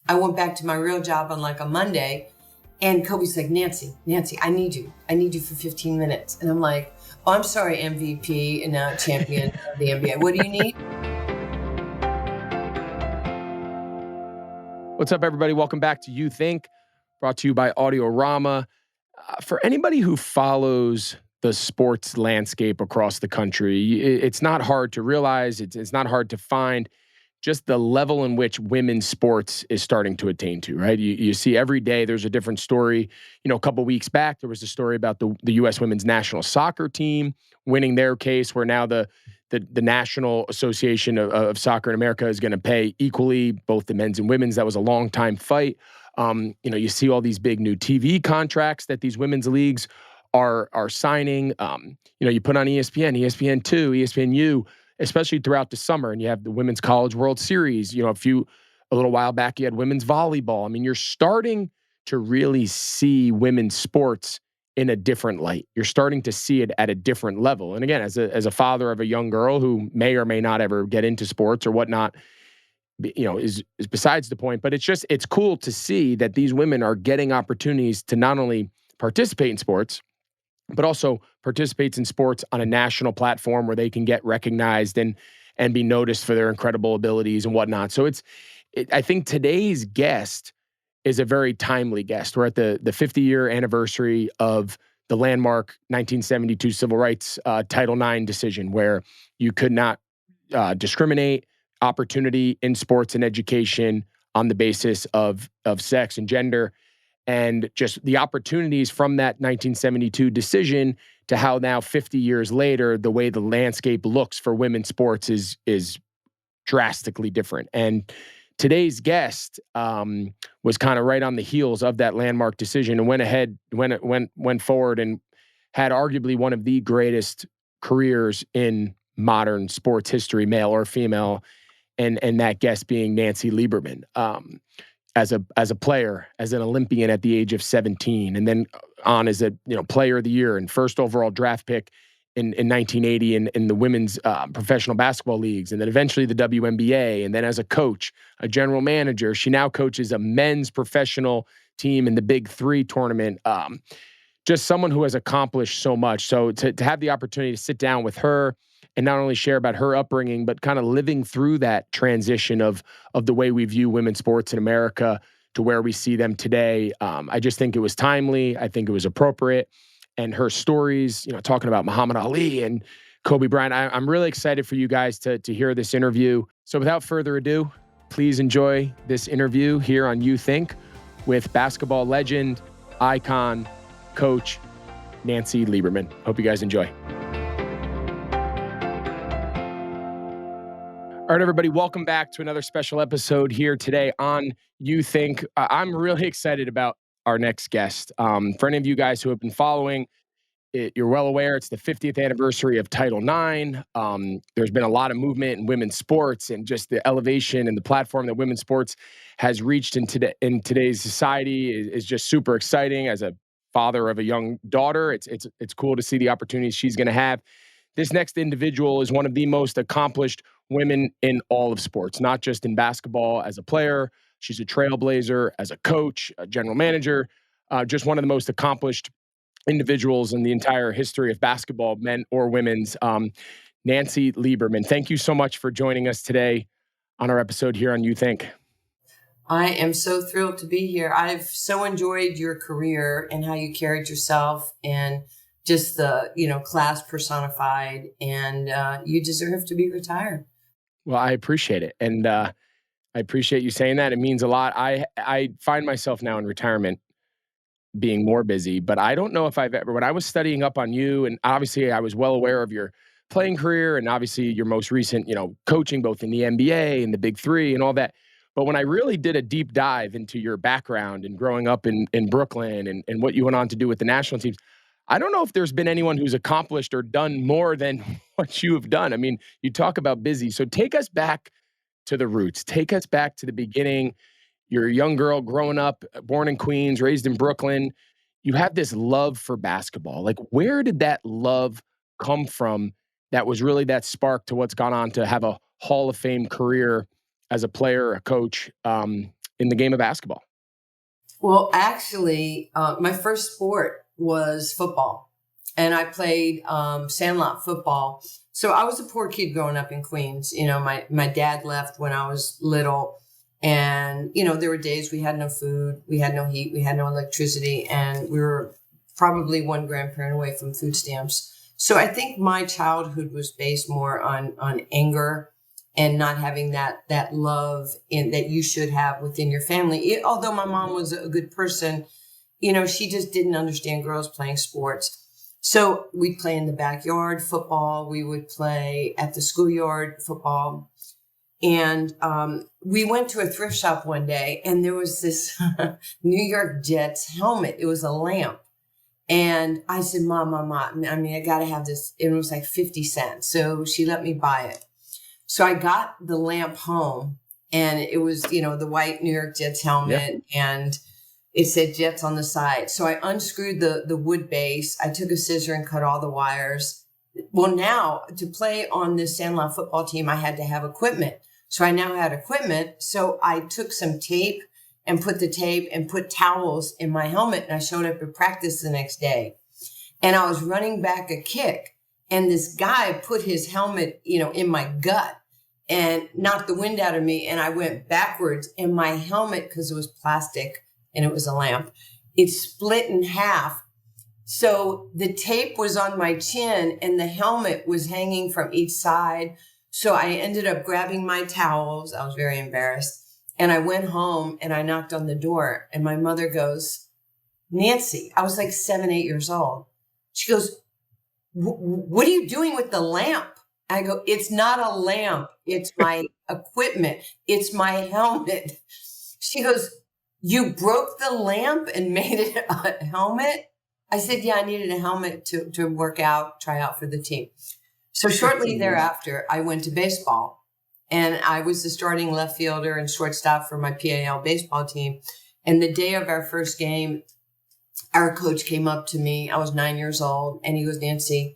I went back to my real job on like a Monday, and Kobe's like, Nancy, I need you for 15 minutes. And I'm like, oh, I'm sorry, MVP and now champion of the NBA. What do you need? What's up, everybody? Welcome back to You Think, brought to you by Audiorama. For anybody who follows the sports landscape across the country, it's not hard to realize, it's not hard to find just the level in which women's sports is starting to attain to, right? You see every day there's a different story. You know, a couple of weeks back, there was a story about the U.S. women's national soccer team winning their case, where now the National Association of Soccer in America is going to pay equally both the men's and women's. That was a long time fight. You see all these big new TV contracts that these women's leagues are signing. You put on ESPN, ESPN2, ESPNU, especially throughout the summer, and you have the Women's College World Series. You know, a little while back, you had women's volleyball. I mean, you're starting to really see women's sports in a different light. You're starting to see it at a different level. And again, as a father of a young girl who may or may not ever get into sports or whatnot, is besides the point. But it's cool to see that these women are getting opportunities to not only participate in sports, but also participates in sports on a national platform where they can get recognized and be noticed for their incredible abilities and whatnot. So I think today's guest is a very timely guest. We're at the 50-year anniversary of the landmark 1972 Civil Rights Title IX decision, where you could not discriminate opportunity in sports and education on the basis of sex and gender. And just the opportunities from that 1972 decision to how now 50 years later, the way the landscape looks for women's sports is drastically different. And today's guest was kind of right on the heels of that landmark decision and went forward and had arguably one of the greatest careers in modern sports history, male or female, and that guest being Nancy Lieberman. As a player, as an Olympian at the age of 17, and then on as a player of the year and first overall draft pick in 1980 in the women's professional basketball leagues, and then eventually the WNBA, and then as a coach, a general manager. She now coaches a men's professional team in the Big Three tournament. Just someone who has accomplished so much. So to have the opportunity to sit down with her and not only share about her upbringing, but kind of living through that transition of the way we view women's sports in America to where we see them today. I just think it was timely. I think it was appropriate. And her stories, talking about Muhammad Ali and Kobe Bryant, I'm really excited for you guys to hear this interview. So without further ado, please enjoy this interview here on You Think with basketball legend, icon, coach, Nancy Lieberman. Hope you guys enjoy. All right, everybody, welcome back to another special episode here today on You Think. I'm really excited about our next guest. For any of you guys who have been following, you're well aware it's the 50th anniversary of Title IX. There's been a lot of movement in women's sports, and just the elevation and the platform that women's sports has reached in today's society is just super exciting. As a father of a young daughter, it's cool to see the opportunities she's going to have. This next individual is one of the most accomplished women in all of sports, not just in basketball as a player. She's a trailblazer as a coach, a general manager, just one of the most accomplished individuals in the entire history of basketball, men or women's. Nancy Lieberman, thank you so much for joining us today on our episode here on You Think. I am so thrilled to be here. I've so enjoyed your career and how you carried yourself, and just the, class personified, and you deserve to be retired. Well, I appreciate it. And I appreciate you saying that. It means a lot. I find myself now in retirement being more busy, but I don't know if I've ever, when I was studying up on you, and obviously I was well aware of your playing career and obviously your most recent, coaching both in the NBA and the Big Three and all that. But when I really did a deep dive into your background and growing up in Brooklyn and what you went on to do with the national teams, I don't know if there's been anyone who's accomplished or done more than what you have done. I mean, you talk about busy. So take us back to the roots. Take us back to the beginning. You're a young girl growing up, born in Queens, raised in Brooklyn. You have this love for basketball. Like, where did that love come from that was really that spark to what's gone on to have a Hall of Fame career as a player, a coach, in the game of basketball? Well, actually, my first sport was football, and I played sandlot football. So I was a poor kid growing up in Queens. You know, my dad left when I was little, and, you know, there were days we had no food, we had no heat, we had no electricity, and we were probably one grandparent away from food stamps. So I think my childhood was based more on anger and not having that love that you should have within your family. Although my mom was a good person, you know, she just didn't understand girls playing sports. So we'd play in the backyard football. We would play at the schoolyard football. And we went to a thrift shop one day, and there was this New York Jets helmet. It was a lamp. And I said, Mom, I mean, I got to have this. It was like 50 cents. So she let me buy it. So I got the lamp home, and it was, you know, the white New York Jets helmet, and it said Jets on the side. So I unscrewed the wood base. I took a scissor and cut all the wires. Well, now to play on this sandlot football team, I had to have equipment. So I now had equipment. So I took some tape and put the tape and put towels in my helmet. And I showed up at practice the next day. And I was running back a kick. And this guy put his helmet, you know, in my gut and knocked the wind out of me. And I went backwards, and my helmet, because it was plastic and it was a lamp, it split in half. So the tape was on my chin and the helmet was hanging from each side. So I ended up grabbing my towels. I was very embarrassed. And I went home and I knocked on the door, and my mother goes, Nancy, I was like 7, 8 years old. She goes, what are you doing with the lamp? I go, it's not a lamp. It's my equipment. It's my helmet. She goes, you broke the lamp and made it a helmet? I said, yeah, I needed a helmet to work out, try out for the team. So shortly thereafter, I went to baseball, and I was the starting left fielder and shortstop for my PAL baseball team. And the day of our first game, our coach came up to me. I was 9 years old, and he goes, Nancy,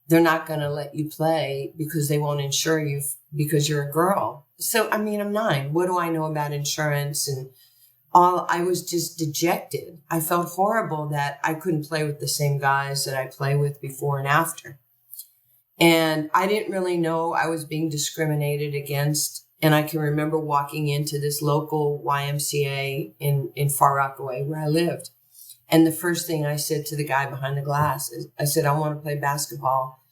they're not going to let you play because they won't insure you because you're a girl. So, I mean, I'm 9. What do I know about insurance? And I was just dejected. I felt horrible that I couldn't play with the same guys that I play with before and after. And I didn't really know I was being discriminated against. And I can remember walking into this local YMCA in Far Rockaway where I lived. And the first thing I said to the guy behind the glass is, I said, I want to play basketball.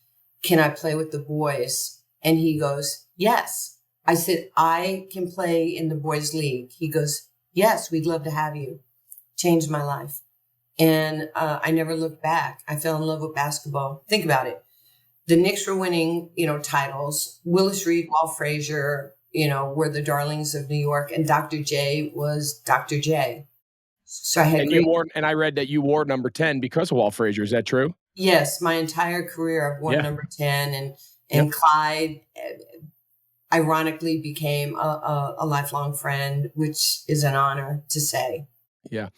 Can I play with the boys? And he goes, yes. I said, I can play in the boys' league. He goes, yes, we'd love to have you. Changed my life. And I never looked back. I fell in love with basketball. Think about it. The Knicks were winning, you know, titles. Willis Reed, Walt Frazier, you know, were the darlings of New York. And Dr. J was Dr. J. So I had and I read that you wore number 10 because of Walt Frazier. Is that true? Yes, my entire career I've worn number 10, and Clyde ironically became a lifelong friend, which is an honor to say. Yeah.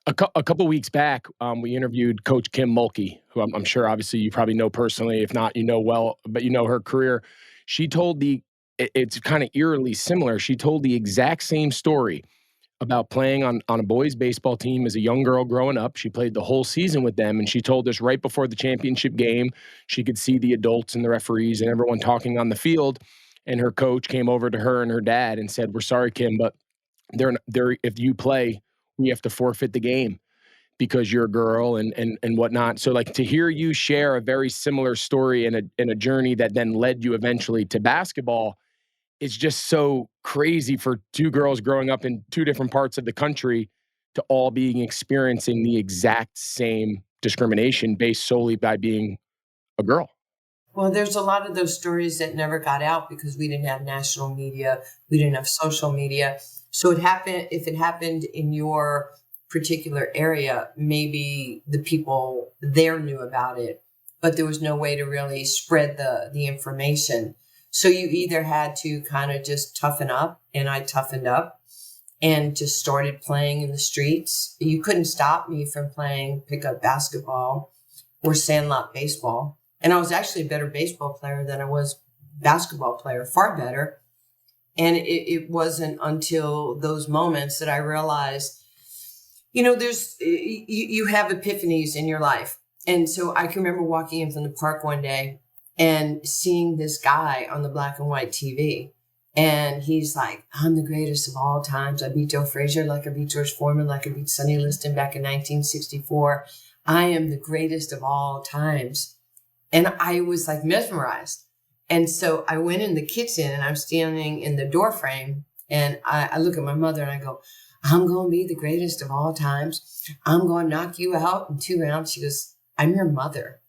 A couple weeks back, we interviewed Coach Kim Mulkey, who I'm sure obviously you probably know personally. If not, you know well, but you know her career. She told it's kind of eerily similar. She told the exact same story about playing on a boys' baseball team as a young girl growing up. She played the whole season with them, and she told us right before the championship game, she could see the adults and the referees and everyone talking on the field, and her coach came over to her and her dad and said, "We're sorry, Kim, but they're if you play, we have to forfeit the game because you're a girl and whatnot." So, like, to hear you share a very similar story and a journey that then led you eventually to basketball, it's just so crazy for two girls growing up in two different parts of the country to all being experiencing the exact same discrimination based solely by being a girl. Well, there's a lot of those stories that never got out because we didn't have national media. We didn't have social media. So if it happened in your particular area, maybe the people there knew about it, but there was no way to really spread the information. So you either had to kind of just toughen up, and I toughened up and just started playing in the streets. You couldn't stop me from playing pickup basketball or sandlot baseball. And I was actually a better baseball player than I was basketball player, far better. And it wasn't until those moments that I realized, you have epiphanies in your life. And so I can remember walking in from the park one day and seeing this guy on the black and white TV. And he's like, I'm the greatest of all times. I beat Joe Frazier like I beat George Foreman, like I beat Sonny Liston back in 1964. I am the greatest of all times. And I was like mesmerized. And so I went in the kitchen and I'm standing in the door frame and I look at my mother and I go, I'm going to be the greatest of all times. I'm going to knock you out in 2 rounds. She goes, I'm your mother.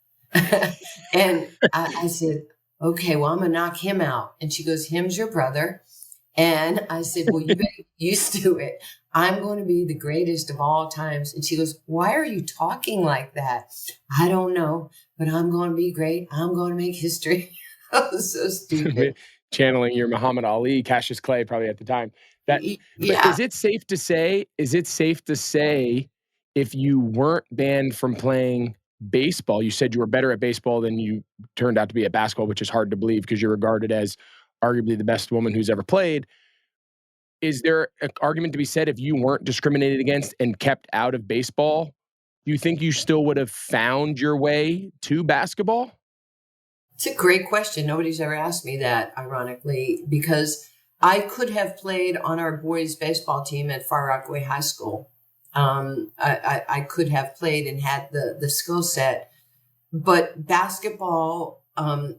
And I said, okay, well, I'm going to knock him out. And she goes, him's your brother. And I said, well, you better get used to it. I'm going to be the greatest of all times. And she goes, why are you talking like that? I don't know, but I'm going to be great. I'm going to make history. I was so stupid. Channeling your Muhammad Ali, Cassius Clay, probably at the time. But is it safe to say, if you weren't banned from playing baseball, you said you were better at baseball than you turned out to be at basketball, which is hard to believe because you're regarded as arguably the best woman who's ever played. Is there an argument to be said if you weren't discriminated against and kept out of baseball, do you think you still would have found your way to basketball? It's a great question. Nobody's ever asked me that, ironically, because I could have played on our boys' baseball team at Far Rockaway High School. I could have played and had the skill set, but basketball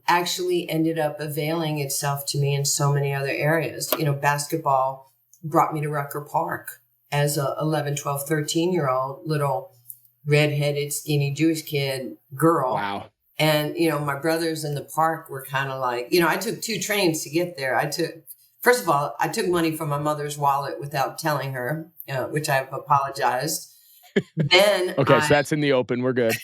actually ended up availing itself to me in so many other areas. Basketball brought me to Rucker Park as a 11, 12, 13-year-old little redheaded, skinny Jewish kid girl. Wow. And, my brothers in the park were kind of like, I took 2 trains to get there. First of all, I took money from my mother's wallet without telling her, which I've apologized. Then okay, so that's in the open. We're good.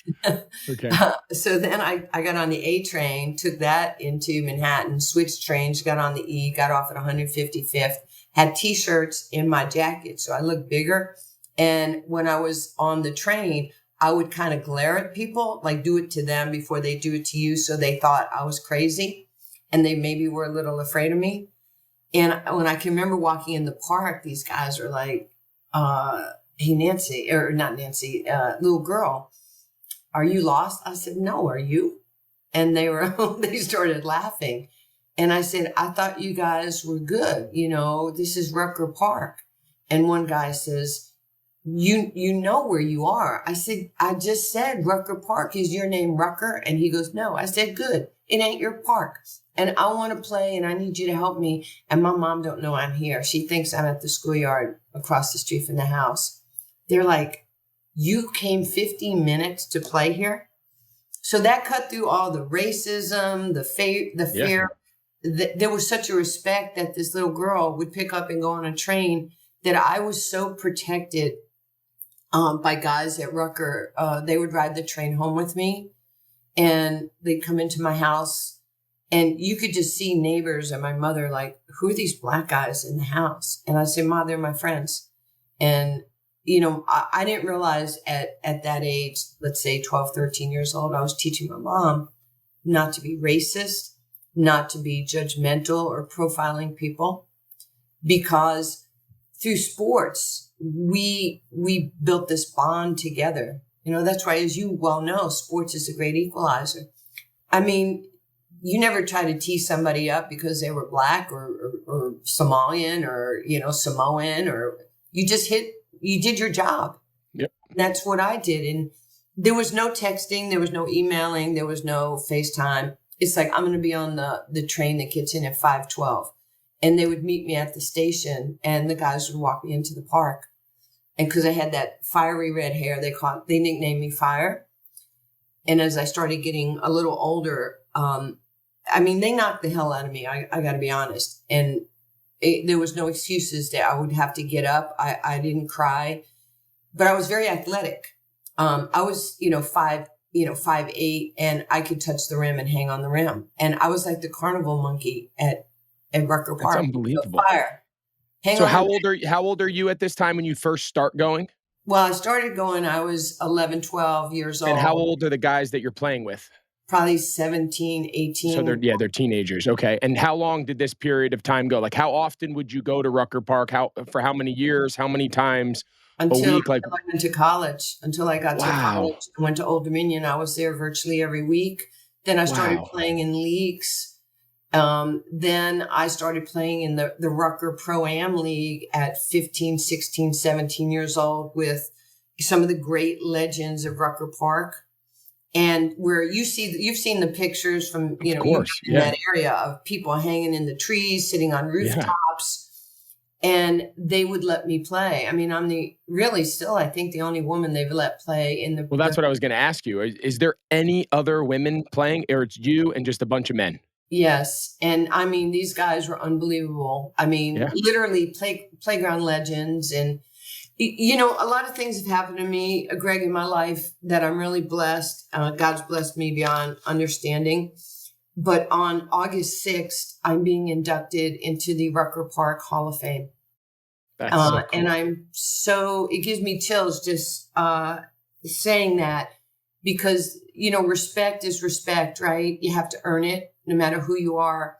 Okay. So then I got on the A train, took that into Manhattan, switched trains, got on the E, got off at 155th, had T-shirts in my jacket, so I looked bigger. And when I was on the train, I would kind of glare at people, like do it to them before they do it to you. So they thought I was crazy and they maybe were a little afraid of me. And when I can remember walking in the park, these guys were like, hey, Nancy, or not Nancy, little girl, are you lost? I said, no, are you? And they started laughing. And I said, I thought you guys were good. This is Rucker Park. And one guy says, you know where you are. I said, I just said Rucker Park. Is your name Rucker? And he goes, no. I said, good. It ain't your park. And I want to play and I need you to help me. And my mom don't know I'm here. She thinks I'm at the schoolyard across the street from the house. They're like, you came 15 minutes to play here? So that cut through all the racism, the fear. There was such a respect that this little girl would pick up and go on a train that I was so protected by guys at Rucker. They would ride the train home with me and they'd come into my house and you could just see neighbors and my mother like, who are these black guys in the house? And I said, Ma, they're my friends. And, I didn't realize at that age, let's say 12, 13 years old, I was teaching my mom not to be racist, not to be judgmental or profiling people, because through sports, we built this bond together. That's why, as you well know, sports is a great equalizer. I mean, you never try to tee somebody up because they were black or Somalian or, Samoan, or you did your job. Yep. That's what I did. And there was no texting. There was no emailing. There was no FaceTime. It's like, I'm going to be on the train that gets in at 5:12. And they would meet me at the station and the guys would walk me into the park. And because I had that fiery red hair, they nicknamed me Fire. And as I started getting a little older, they knocked the hell out of me. I got to be honest. And there was no excuses that I would have to get up. I didn't cry, but I was very athletic. I was, 5'8", and I could touch the rim and hang on the rim. And I was like the carnival monkey at Rucker Park. That's unbelievable. Fire. So how old are you at this time when you first start going? Well, I started going, I was 11, 12 years old. And how old are the guys that you're playing with? probably 17, So 18. they're teenagers. Okay. And how long did this period of time go? Like how often would you go to Rucker Park? For how many years? How many times a until week? Like I went to college, until I got to wow. college. I went to Old Dominion. I was there virtually every week. Then I started Wow. playing in leagues. Then I started playing in the Rucker Pro-Am League at 15, 16, 17 years old with some of the great legends of Rucker Park. And where you've seen the pictures from, Of you've course. been in Yeah. that area of people hanging in the trees, sitting on Yeah. rooftops, and they would let me play. I mean, I'm I think the only woman they've let play in Well, that's what I was going to ask you. Is there any other women playing, or it's you and just a bunch of men? yes. And I mean, these guys were unbelievable. I mean, Yeah. literally playground legends. And, a lot of things have happened to me, Greg, in my life that I'm really blessed. God's blessed me beyond understanding. But on August 6th, I'm being inducted into the Rucker Park Hall of Fame. That's so cool. And it gives me chills just saying that because, respect is respect, right? You have to earn it no matter who you are.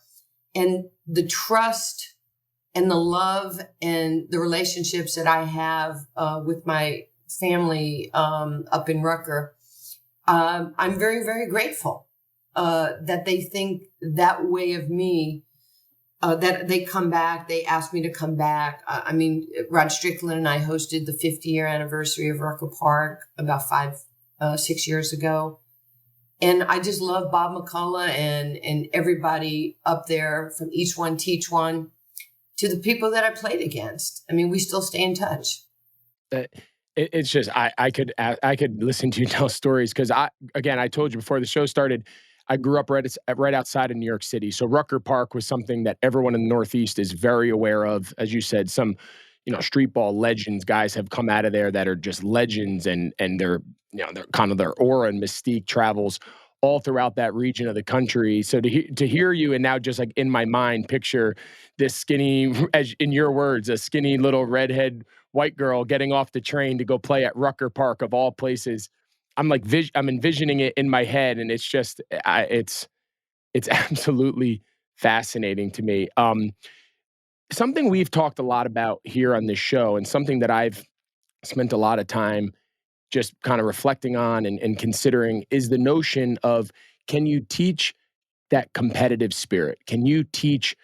And the trust and the love and the relationships that I have with my family up in Rucker, I'm very, very grateful that they think that way of me. That they come back, they asked me to come back. I mean, Rod Strickland and I hosted the 50-year anniversary of Rucker Park about 6 years ago. And I just love Bob McCullough and everybody up there from Each One Teach One to the people that I played against. I mean, we still stay in touch. It's just I could listen to you tell stories because I told you before the show started, I grew up right outside of New York City. So Rucker Park was something that everyone in the Northeast is very aware of. As you said, some street ball legends, guys have come out of there that are just legends, and they're they're kind of their aura and mystique travels all throughout that region of the country. So to hear you and now just like in my mind picture this skinny, as in your words, a skinny little redhead white girl getting off the train to go play at Rucker Park of all places. I'm like I'm envisioning it in my head, and it's just it's absolutely fascinating to me. Something we've talked a lot about here on this show, and something that I've spent a lot of time just kind of reflecting on and considering is the notion of, can you teach that competitive spirit? Can you teach,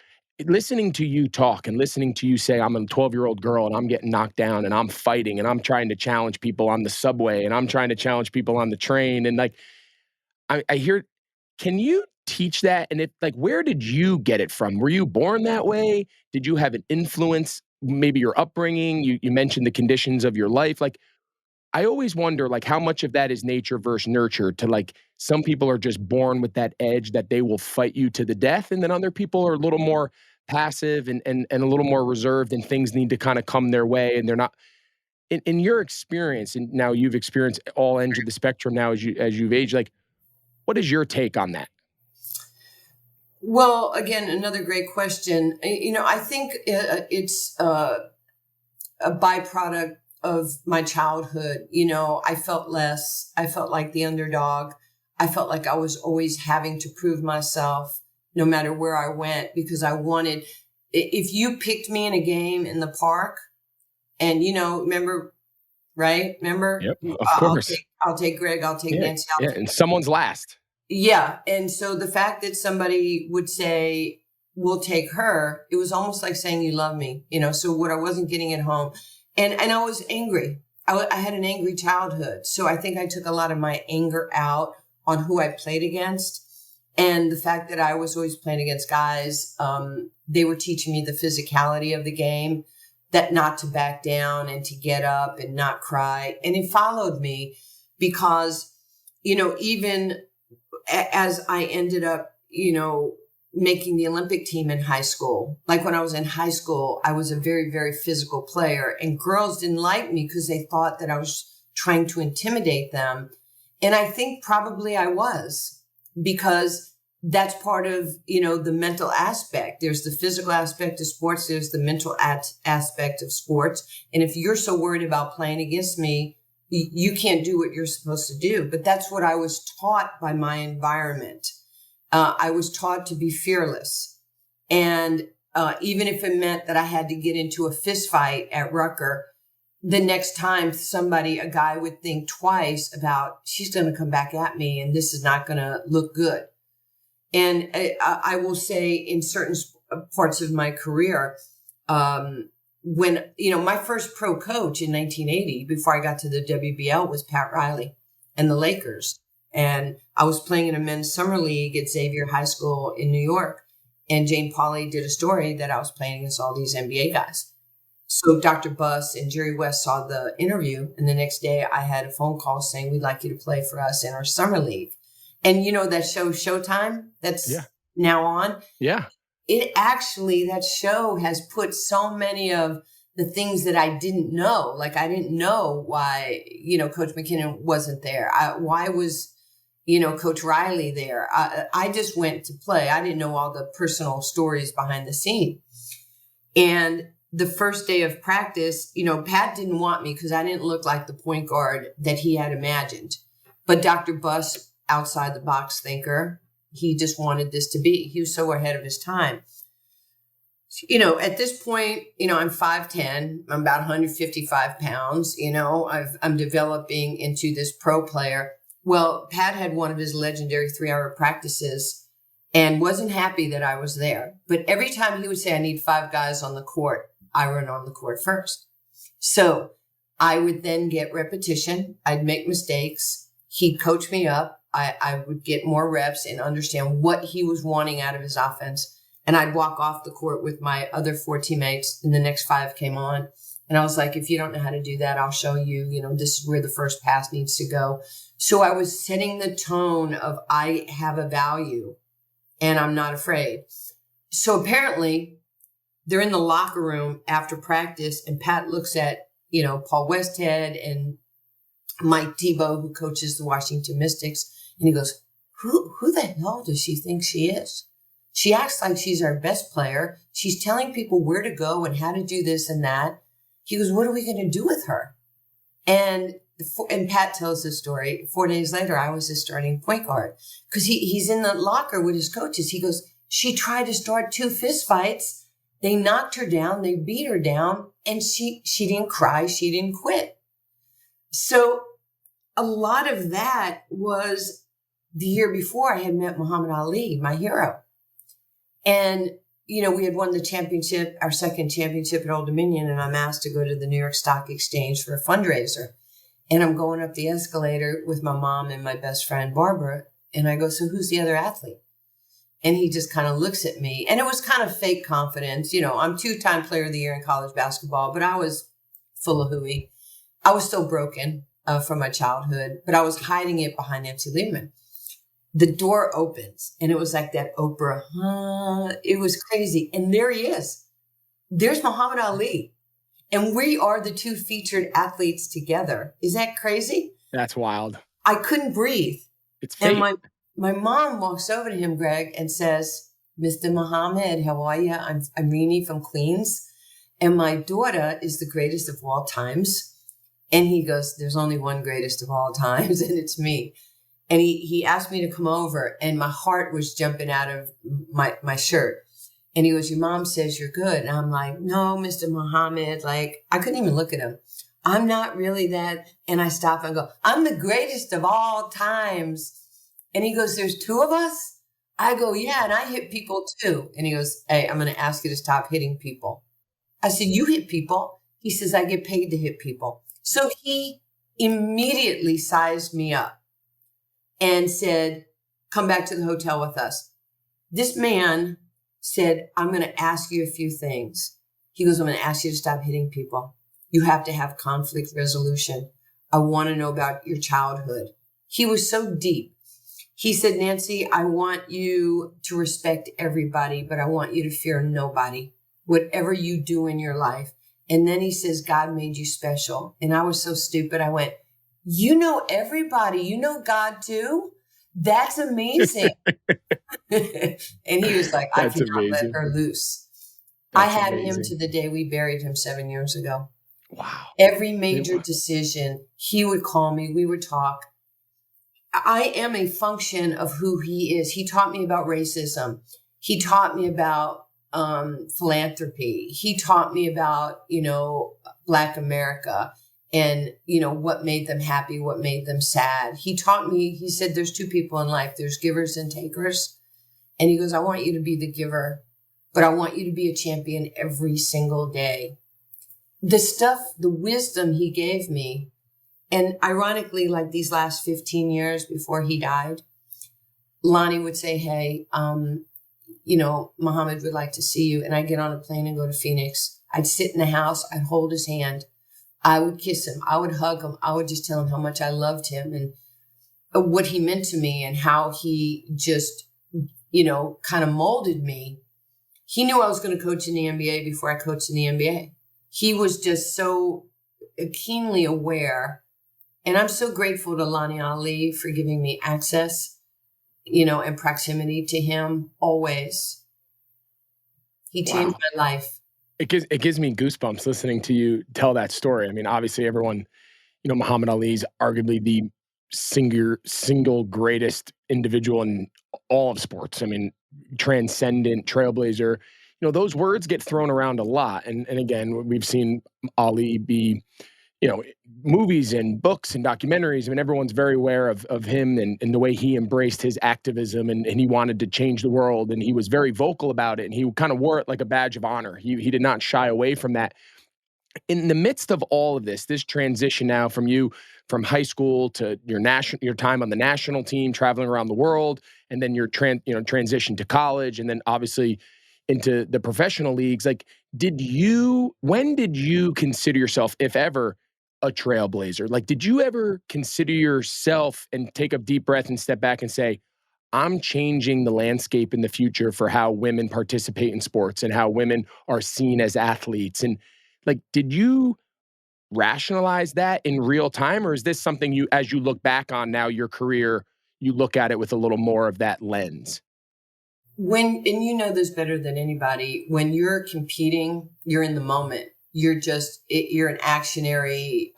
listening to you talk and listening to you say, I'm a 12-year-old girl and I'm getting knocked down and I'm fighting and I'm trying to challenge people on the subway and I'm trying to challenge people on the train. And like, I hear, can you teach that? And where did you get it from? Were you born that way? Did you have an influence? Maybe your upbringing, you mentioned the conditions of your life. Like, I always wonder, like, how much of that is nature versus nurture. To like, some people are just born with that edge that they will fight you to the death, and then other people are a little more passive and a little more reserved, and things need to kind of come their way, and they're not. In your experience, and now you've experienced all ends of the spectrum now as you've aged. Like, what is your take on that? Well, again, another great question. I think it's a byproduct of my childhood. I felt less. I felt like the underdog. I felt like I was always having to prove myself no matter where I went, because I wanted, if you picked me in a game in the park and, remember, right? Remember, Yep, of course. I'll take Greg, I'll take Yeah, Nancy. yeah, and someone's last. Yeah. And so the fact that somebody would say, we'll take her, it was almost like saying you love me, so what I wasn't getting at home. And I was angry. I had an angry childhood. So I think I took a lot of my anger out on who I played against. And the fact that I was always playing against guys, they were teaching me the physicality of the game, that not to back down and to get up and not cry. And it followed me because, even as I ended up, making the Olympic team in high school. Like when I was in high school, I was a very, very physical player, and girls didn't like me because they thought that I was trying to intimidate them. And I think probably I was, because that's part of, the mental aspect. There's the physical aspect of sports. There's the mental aspect of sports. And if you're so worried about playing against me, You can't do what you're supposed to do. But that's what I was taught by my environment. I was taught to be fearless. And even if it meant that I had to get into a fist fight at Rucker, the next time a guy would think twice about, she's going to come back at me and this is not going to look good. And I will say in certain parts of my career, when, my first pro coach in 1980, before I got to the WBL, was Pat Riley and the Lakers. And I was playing in a men's summer league at Xavier High School in New York. And Jane Pauley did a story that I was playing against all these NBA guys. So Dr. Buss and Jerry West saw the interview. And the next day I had a phone call saying, we'd like you to play for us in our summer league. And that show Showtime that's now on? Yeah. That show has put so many of the things that I didn't know. Like I didn't know why, Coach McKinnon wasn't there. Why was, Coach Riley there? I just went to play. I didn't know all the personal stories behind the scene. And the first day of practice, Pat didn't want me because I didn't look like the point guard that he had imagined. But Dr. Buss, outside the box thinker, he just wanted this to be. He was so ahead of his time. At this point, I'm 5'10", I'm about 155 pounds, I'm developing into this pro player. Well, Pat had one of his legendary 3-hour practices and wasn't happy that I was there. But every time he would say, I need 5 guys on the court, I run on the court first. So I would then get repetition. I'd make mistakes. He'd coach me up. I would get more reps and understand what he was wanting out of his offense. And I'd walk off the court with my other 4 teammates, and the next 5 came on. And I was like, if you don't know how to do that, I'll show you, this is where the first pass needs to go. So I was setting the tone of I have a value and I'm not afraid. So apparently they're in the locker room after practice, and Pat looks at, Paul Westhead and Mike Tebow, who coaches the Washington Mystics. And he goes, who the hell does she think she is? She acts like she's our best player. She's telling people where to go and how to do this and that. He goes, what are we going to do with her? And Pat tells this story. 4 days later, I was his starting point guard because he's in the locker with his coaches. He goes, she tried to start 2 fist fights. They knocked her down. They beat her down. And she didn't cry. She didn't quit. So a lot of that was the year before I had met Muhammad Ali, my hero. And, we had won the championship, our second championship at Old Dominion, and I'm asked to go to the New York Stock Exchange for a fundraiser. And I'm going up the escalator with my mom and my best friend, Barbara. And I go, so who's the other athlete? And he just kind of looks at me. And it was kind of fake confidence. I'm 2-time player of the year in college basketball, but I was full of hooey. I was still broken from my childhood, but I was hiding it behind Nancy Lieberman. The door opens, and it was like that Oprah, it was crazy. And there he is. There's Muhammad Ali. And we are the 2 featured athletes together. Is that crazy? That's wild. I couldn't breathe. It's fate. And my mom walks over to him, Greg, and says, Mr. Muhammad, how are you? I'm Rini from Queens. And my daughter is the greatest of all times. And he goes, there's only one greatest of all times, and it's me. And he asked me to come over, and my heart was jumping out of my shirt. And he goes, your mom says you're good. And I'm like, no, Mr. Muhammad, I couldn't even look at him. I'm not really that. And I stop and go, I'm the greatest of all times. And he goes, there's 2 of us? I go, yeah, and I hit people too. And he goes, hey, I'm going to ask you to stop hitting people. I said, you hit people? He says, I get paid to hit people. So he immediately sized me up and said, come back to the hotel with us. This man said, I'm going to ask you a few things. He goes, I'm going to ask you to stop hitting people. You have to have conflict resolution. I want to know about your childhood. He was so deep. He said, Nancy, I want you to respect everybody, but I want you to fear nobody, whatever you do in your life. And then he says, God made you special. And I was so stupid. I went, you know everybody. You know God too? That's amazing. And he was like, I cannot let her loose. I had him to the day we buried him 7 years ago. Wow. Every major decision, he would call me, we would talk. I am a function of who he is. He taught me about racism. He taught me about philanthropy. He taught me about, Black America and, what made them happy, what made them sad. He taught me, he said, there's two people in life. There's givers and takers. And he goes, I want you to be the giver, but I want you to be a champion every single day. The wisdom he gave me, and ironically, like these last 15 years before he died, Lonnie would say, hey, Muhammad would like to see you. And I'd get on a plane and go to Phoenix. I'd sit in the house. I'd hold his hand. I would kiss him. I would hug him. I would just tell him how much I loved him and what he meant to me and how he just, kind of molded me. He knew I was going to coach in the NBA before I coached in the NBA. He was just so keenly aware. And I'm so grateful to Lonnie Ali for giving me access, and proximity to him always. He changed my life. It gives me goosebumps listening to you tell that story. I mean, obviously everyone, Muhammad Ali is arguably the single greatest individual in all of sports. I mean, transcendent, trailblazer. Those words get thrown around a lot. And again, we've seen Ali be, movies and books and documentaries. I mean, everyone's very aware of him and the way he embraced his activism and he wanted to change the world. And he was very vocal about it. And he kind of wore it like a badge of honor. He did not shy away from that. In the midst of all of this transition now from high school to your time on the national team, traveling around the world, and then your transition to college, and then obviously into the professional leagues. Like, when did you consider yourself, if ever, a trailblazer? Like, did you ever consider yourself and take a deep breath and step back and say, I'm changing the landscape in the future for how women participate in sports and how women are seen as athletes? And like, did you rationalize that in real time? Or is this something as you look back on now your career, you look at it with a little more of that lens? And you know this better than anybody, when you're competing, you're in the moment. You're an actionary,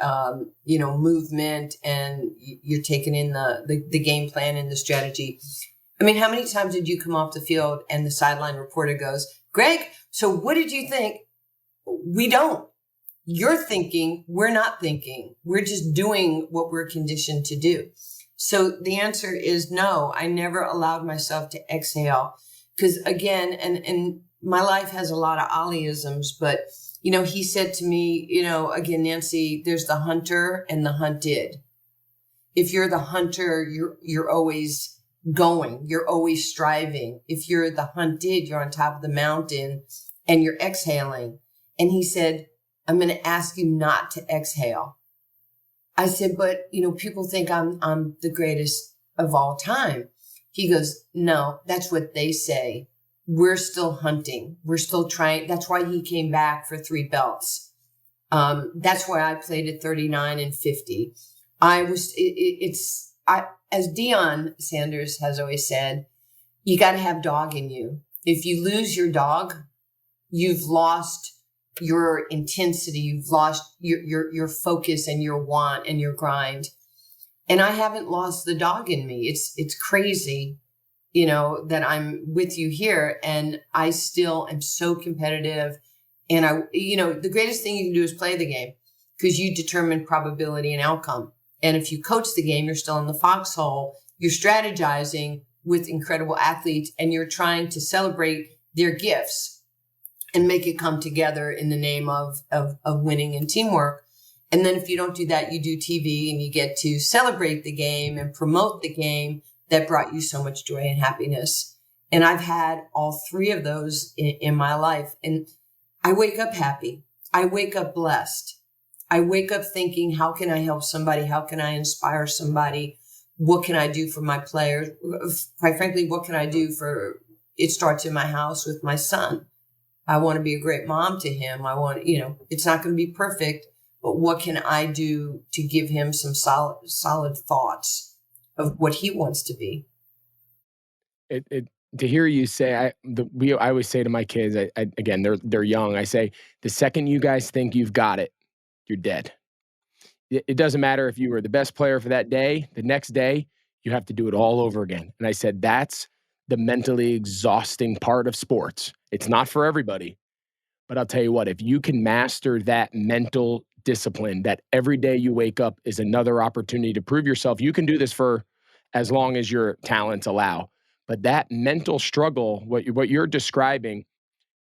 movement, and you're taking in the game plan and the strategy. I mean, how many times did you come off the field and the sideline reporter goes, Greg, so what did you think? We don't. You're thinking, we're not thinking. We're just doing what we're conditioned to do. So the answer is no. I never allowed myself to exhale because, again, and my life has a lot of Aliisms, but, he said to me, again, Nancy, there's the hunter and the hunted. If you're the hunter, you're always going, you're always striving. If you're the hunted, you're on top of the mountain and you're exhaling. And he said, I'm going to ask you not to exhale. I said, but, people think I'm the greatest of all time. He goes, no, that's what they say. We're still hunting. We're still trying. That's why he came back for 3 belts. That's why I played at 39 and 50. As Deion Sanders has always said, you got to have dog in you. If you lose your dog, you've lost your intensity, you've lost your focus and your want and your grind. And I haven't lost the dog in me. It's crazy, that I'm with you here, and I still am so competitive. And the greatest thing you can do is play the game because you determine probability and outcome. And if you coach the game, you're still in the foxhole. You're strategizing with incredible athletes and you're trying to celebrate their gifts and make it come together in the name of winning and teamwork. And then if you don't do that, you do TV and you get to celebrate the game and promote the game that brought you so much joy and happiness. And I've had all 3 of those in my life. And I wake up happy. I wake up blessed. I wake up thinking, how can I help somebody? How can I inspire somebody? What can I do for my players? Quite frankly, what can I do it starts in my house with my son. I want to be a great mom to him. I want, it's not going to be perfect, but what can I do to give him some solid thoughts of what he wants to be? To hear you say, I always say to my kids, again, they're young. I say, the second you guys think you've got it, you're dead. It doesn't matter if you were the best player for that day, the next day, you have to do it all over again. And I said, that's the mentally exhausting part of sports. It's not for everybody. But I'll tell you what, if you can master that mental discipline, that every day you wake up is another opportunity to prove yourself, you can do this for as long as your talents allow. But that mental struggle, what you're describing,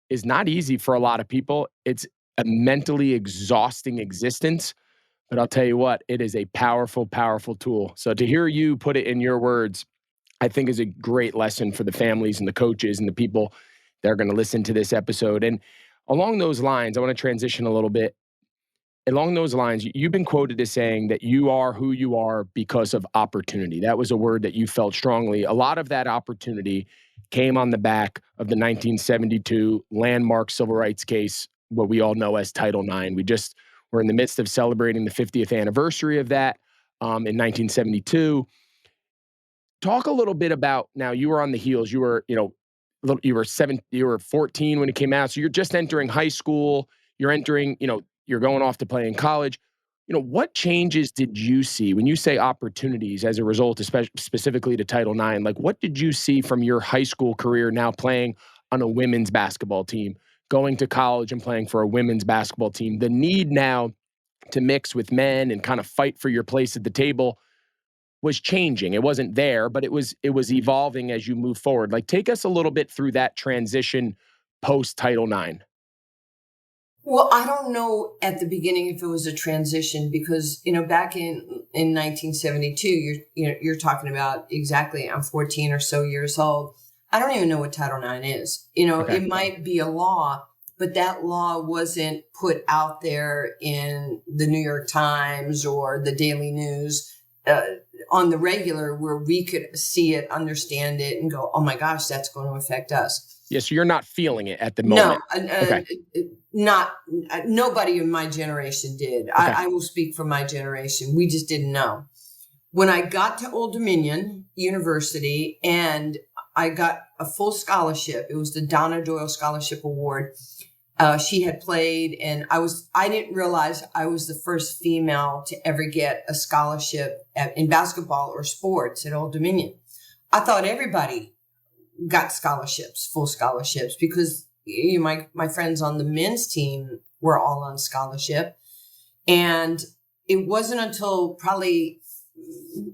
is not easy for a lot of people. It's a mentally exhausting existence. But I'll tell you what, it is a powerful, powerful tool. So to hear you put it in your words, I think is a great lesson for the families and the coaches and the people that are going to listen to this episode. And along those lines, I want to transition a little bit. Along those lines, you've been quoted as saying that you are who you are because of opportunity. That was a word that you felt strongly. A lot of that opportunity came on the back of the 1972 landmark civil rights case, what we all know as Title IX. We're in the midst of celebrating the 50th anniversary of that in 1972. Talk a little bit about, now you were on the heels. You were, you were 14 when it came out. So you're just entering high school. You're entering, you're going off to play in college. What changes did you see when you say opportunities as a result, specifically to Title IX? Like, what did you see from your high school career now playing on a women's basketball team, going to college and playing for a women's basketball team? The need now to mix with men and kind of fight for your place at the table was changing. It wasn't there, but it was evolving as you move forward. Like, take us a little bit through that transition post Title IX. Well, I don't know at the beginning if it was a transition because, back in 1972, you're talking about exactly, I'm 14 or so years old. I don't even know what Title IX is. Okay. It might be a law, but that law wasn't put out there in the New York Times or the Daily News on the regular where we could see it, understand it, and go, oh my gosh, that's going to affect us. Yeah, so you're not feeling it at the moment. No, okay. Nobody in my generation did. Okay. I will speak for my generation. We just didn't know. When I got to Old Dominion University and I got a full scholarship, it was the Donna Doyle Scholarship Award. She had played, and I didn't realize I was the first female to ever get a scholarship in basketball or sports at Old Dominion. I thought everybody got scholarships, full scholarships, because my friends on the men's team were all on scholarship. And it wasn't until probably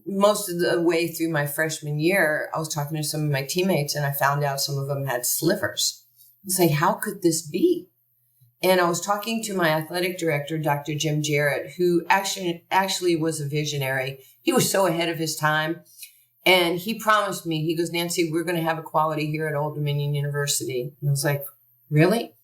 most of the way through my freshman year, I was talking to some of my teammates and I found out some of them had slivers. I was like, how could this be? And I was talking to my athletic director, Dr. Jim Jarrett, who actually was a visionary. He was so ahead of his time. And he promised me, he goes, Nancy, we're going to have equality here at Old Dominion University. And I was like, really?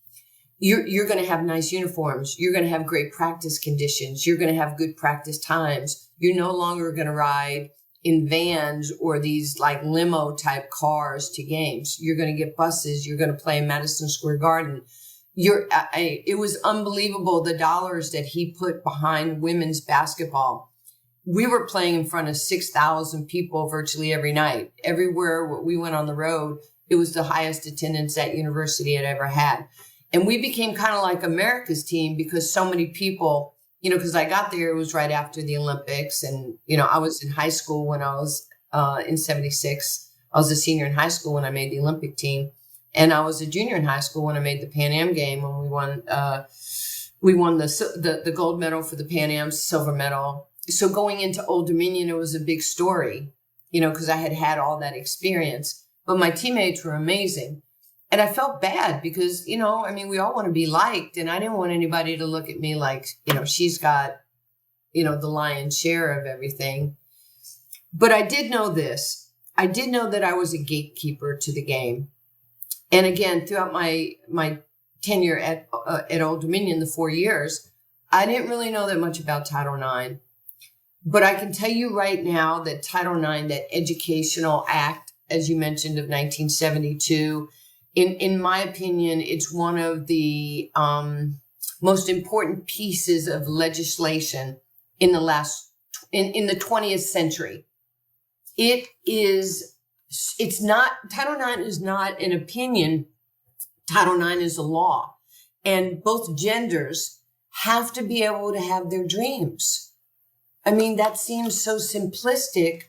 You're going to have nice uniforms. You're going to have great practice conditions. You're going to have good practice times. You're no longer going to ride in vans or these like limo type cars to games. You're going to get buses. You're going to play in Madison Square Garden. It was unbelievable, the dollars that he put behind women's basketball. We were playing in front of 6,000 people virtually every night. Everywhere we went on the road, it was the highest attendance that university had ever had. And we became kind of like America's team because so many people, because I got there, it was right after the Olympics. And, I was in high school when I was in 76. I was a senior in high school when I made the Olympic team. And I was a junior in high school when I made the Pan Am game when we won the gold medal for the Pan Am, silver medal. So going into Old Dominion, it was a big story, because I had all that experience. But my teammates were amazing. And I felt bad because, we all want to be liked. And I didn't want anybody to look at me like, she's got, the lion's share of everything. But I did know this. I did know that I was a gatekeeper to the game. And again, throughout my tenure at Old Dominion, the 4 years, I didn't really know that much about Title IX. But I can tell you right now that Title IX, that educational act, as you mentioned, of 1972, in my opinion, it's one of the most important pieces of legislation in the in the 20th century. Title IX is not an opinion. Title IX is a law. And both genders have to be able to have their dreams. I mean, that seems so simplistic,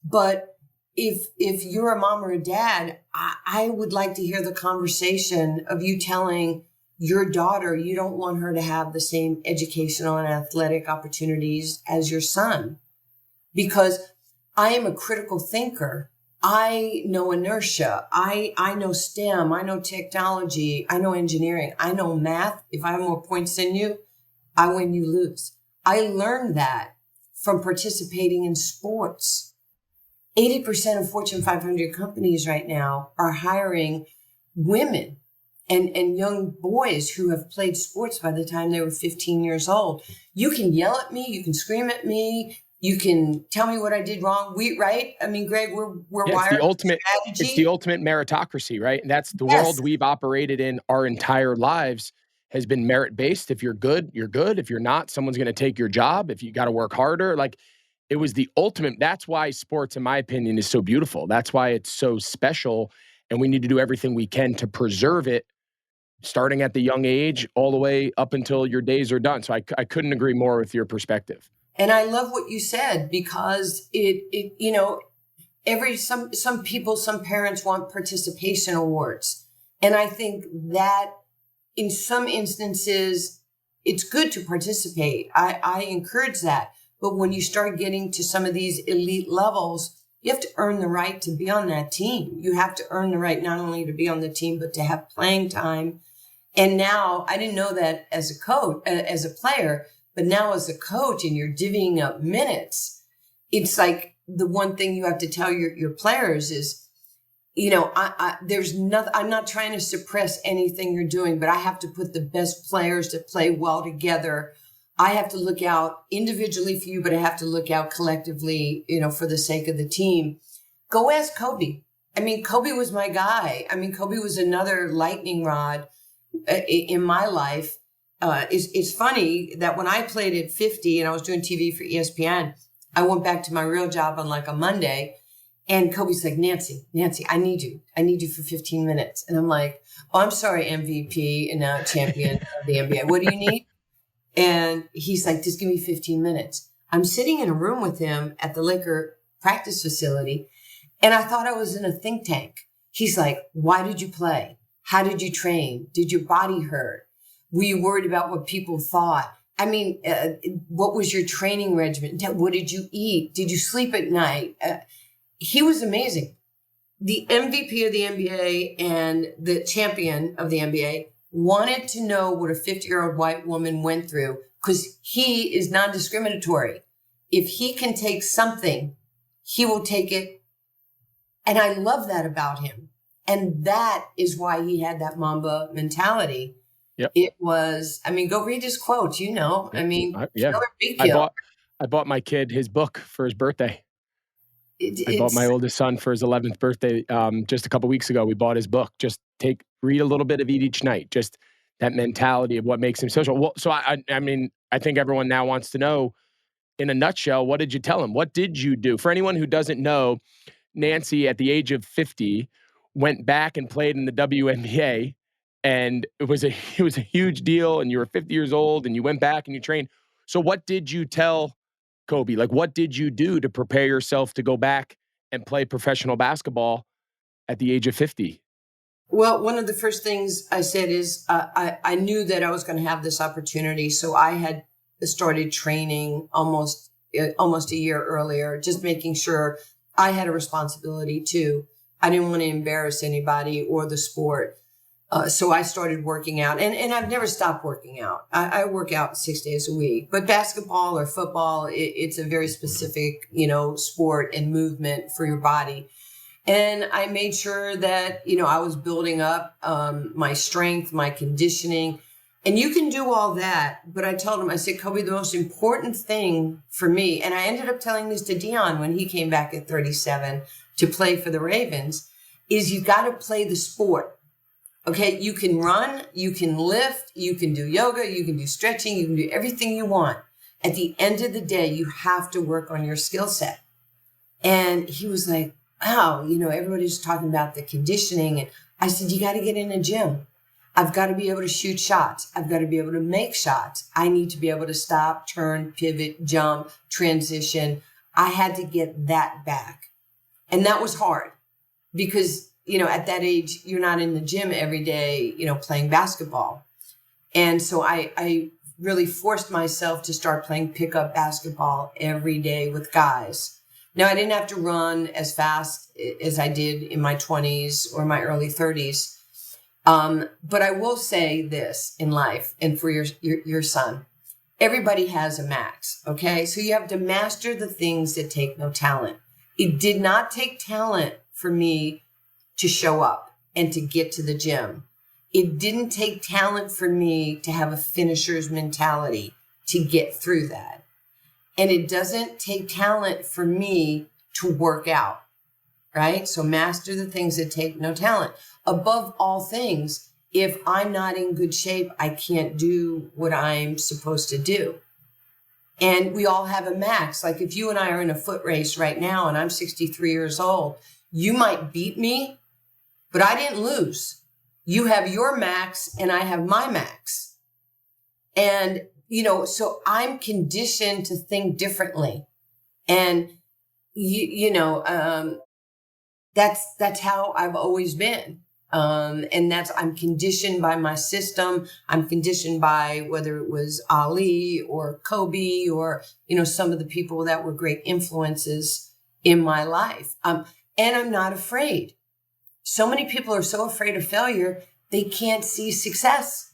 but if you're a mom or a dad, I would like to hear the conversation of you telling your daughter you don't want her to have the same educational and athletic opportunities as your son. Because I am a critical thinker. I know inertia. I know STEM. I know technology. I know engineering. I know math. If I have more points than you, I win, you lose. I learned that from participating in sports. 80% of Fortune 500 companies right now are hiring women and young boys who have played sports by the time they were 15 years old. You can yell at me. You can scream at me. You can tell me what I did wrong. Right? I mean, Greg, we're wired for strategy. It's the ultimate meritocracy, right? And that's the Yes. world we've operated in our entire lives has been merit-based. If you're good, you're good. If you're not, someone's going to take your job. If you got to work harder, like it was the ultimate. That's why sports, in my opinion, is so beautiful. That's why it's so special. And we need to do everything we can to preserve it, starting at the young age all the way up until your days are done. So I couldn't agree more with your perspective. And I love what you said, because it you know, some people, some parents want participation awards. And I think that in some instances, it's good to participate. I encourage that. But when you start getting to some of these elite levels, you have to earn the right to be on that team. You have to earn the right not only to be on the team, but to have playing time. And now, I didn't know that as a coach, as a player, but now as a coach, and you're divvying up minutes, it's like the one thing you have to tell your players is, you know, there's nothing, I'm not trying to suppress anything you're doing, but I have to put the best players that play well together. I have to look out individually for you, but I have to look out collectively, you know, for the sake of the team. Go ask Kobe. I mean, Kobe was my guy. I mean, Kobe was another lightning rod in my life. It's funny that when I played at 50 and I was doing TV for ESPN, I went back to my real job on like a Monday, and Kobe's like, Nancy, I need you for 15 minutes. And I'm like, oh, I'm sorry, MVP and now champion of the NBA. What do you need? And he's like, just give me 15 minutes. I'm sitting in a room with him at the Laker practice facility, and I thought I was in a think tank. He's like, why did you play? How did you train? Did your body hurt? Were you worried about what people thought? I mean, what was your training regimen? What did you eat? Did you sleep at night? He was amazing. The MVP of the NBA and the champion of the NBA wanted to know what a 50-year-old white woman went through, because he is non-discriminatory. If he can take something, he will take it. And I love that about him. And that is why he had that Mamba mentality. Yep. It was, I mean, go read his quotes, you know. I mean, I bought my kid his book for his birthday. I bought my oldest son for his 11th birthday just a couple weeks ago. We bought his book. Just read a little bit of it each night. Just that mentality of what makes him social. Well, so I mean, I think everyone now wants to know, in a nutshell, what did you tell him? What did you do? For anyone who doesn't know, Nancy, at the age of 50, went back and played in the WNBA, and it was a huge deal. And you were 50 years old, and you went back and you trained. So what did you tell Kobe? Like, what did you do to prepare yourself to go back and play professional basketball at the age of 50? Well, one of the first things I said is I knew that I was going to have this opportunity. So I had started training almost a year earlier, just making sure I had a responsibility too. I didn't want to embarrass anybody or the sport. So I started working out, and I've never stopped working out. I work out 6 days a week, but basketball or football, it's a very specific, you know, sport and movement for your body. And I made sure that, you know, I was building up my strength, my conditioning, and you can do all that. But I told him, I said, Kobe, the most important thing for me, and I ended up telling this to Dion when he came back at 37 to play for the Ravens, is you got to play the sport. Okay, you can run, you can lift, you can do yoga, you can do stretching, you can do everything you want. At the end of the day, you have to work on your skill set. And he was like, wow, you know, everybody's talking about the conditioning. And I said, you got to get in a gym. I've got to be able to shoot shots. I've got to be able to make shots. I need to be able to stop, turn, pivot, jump, transition. I had to get that back. And that was hard because, at that age, you're not in the gym every day, playing basketball. And so I really forced myself to start playing pickup basketball every day with guys. Now, I didn't have to run as fast as I did in my 20s or my early 30s. But I will say this in life and for your son, everybody has a max. Okay. So you have to master the things that take no talent. It did not take talent for me to show up and to get to the gym. It didn't take talent for me to have a finisher's mentality to get through that. And it doesn't take talent for me to work out, right? So master the things that take no talent. Above all things, if I'm not in good shape, I can't do what I'm supposed to do. And we all have a max. Like if you and I are in a foot race right now and I'm 63 years old, you might beat me, but I didn't lose. You have your max and I have my max. And, so I'm conditioned to think differently. And, that's how I've always been. And I'm conditioned by my system. I'm conditioned by whether it was Ali or Kobe or, some of the people that were great influences in my life. And I'm not afraid. So many people are so afraid of failure, they can't see success.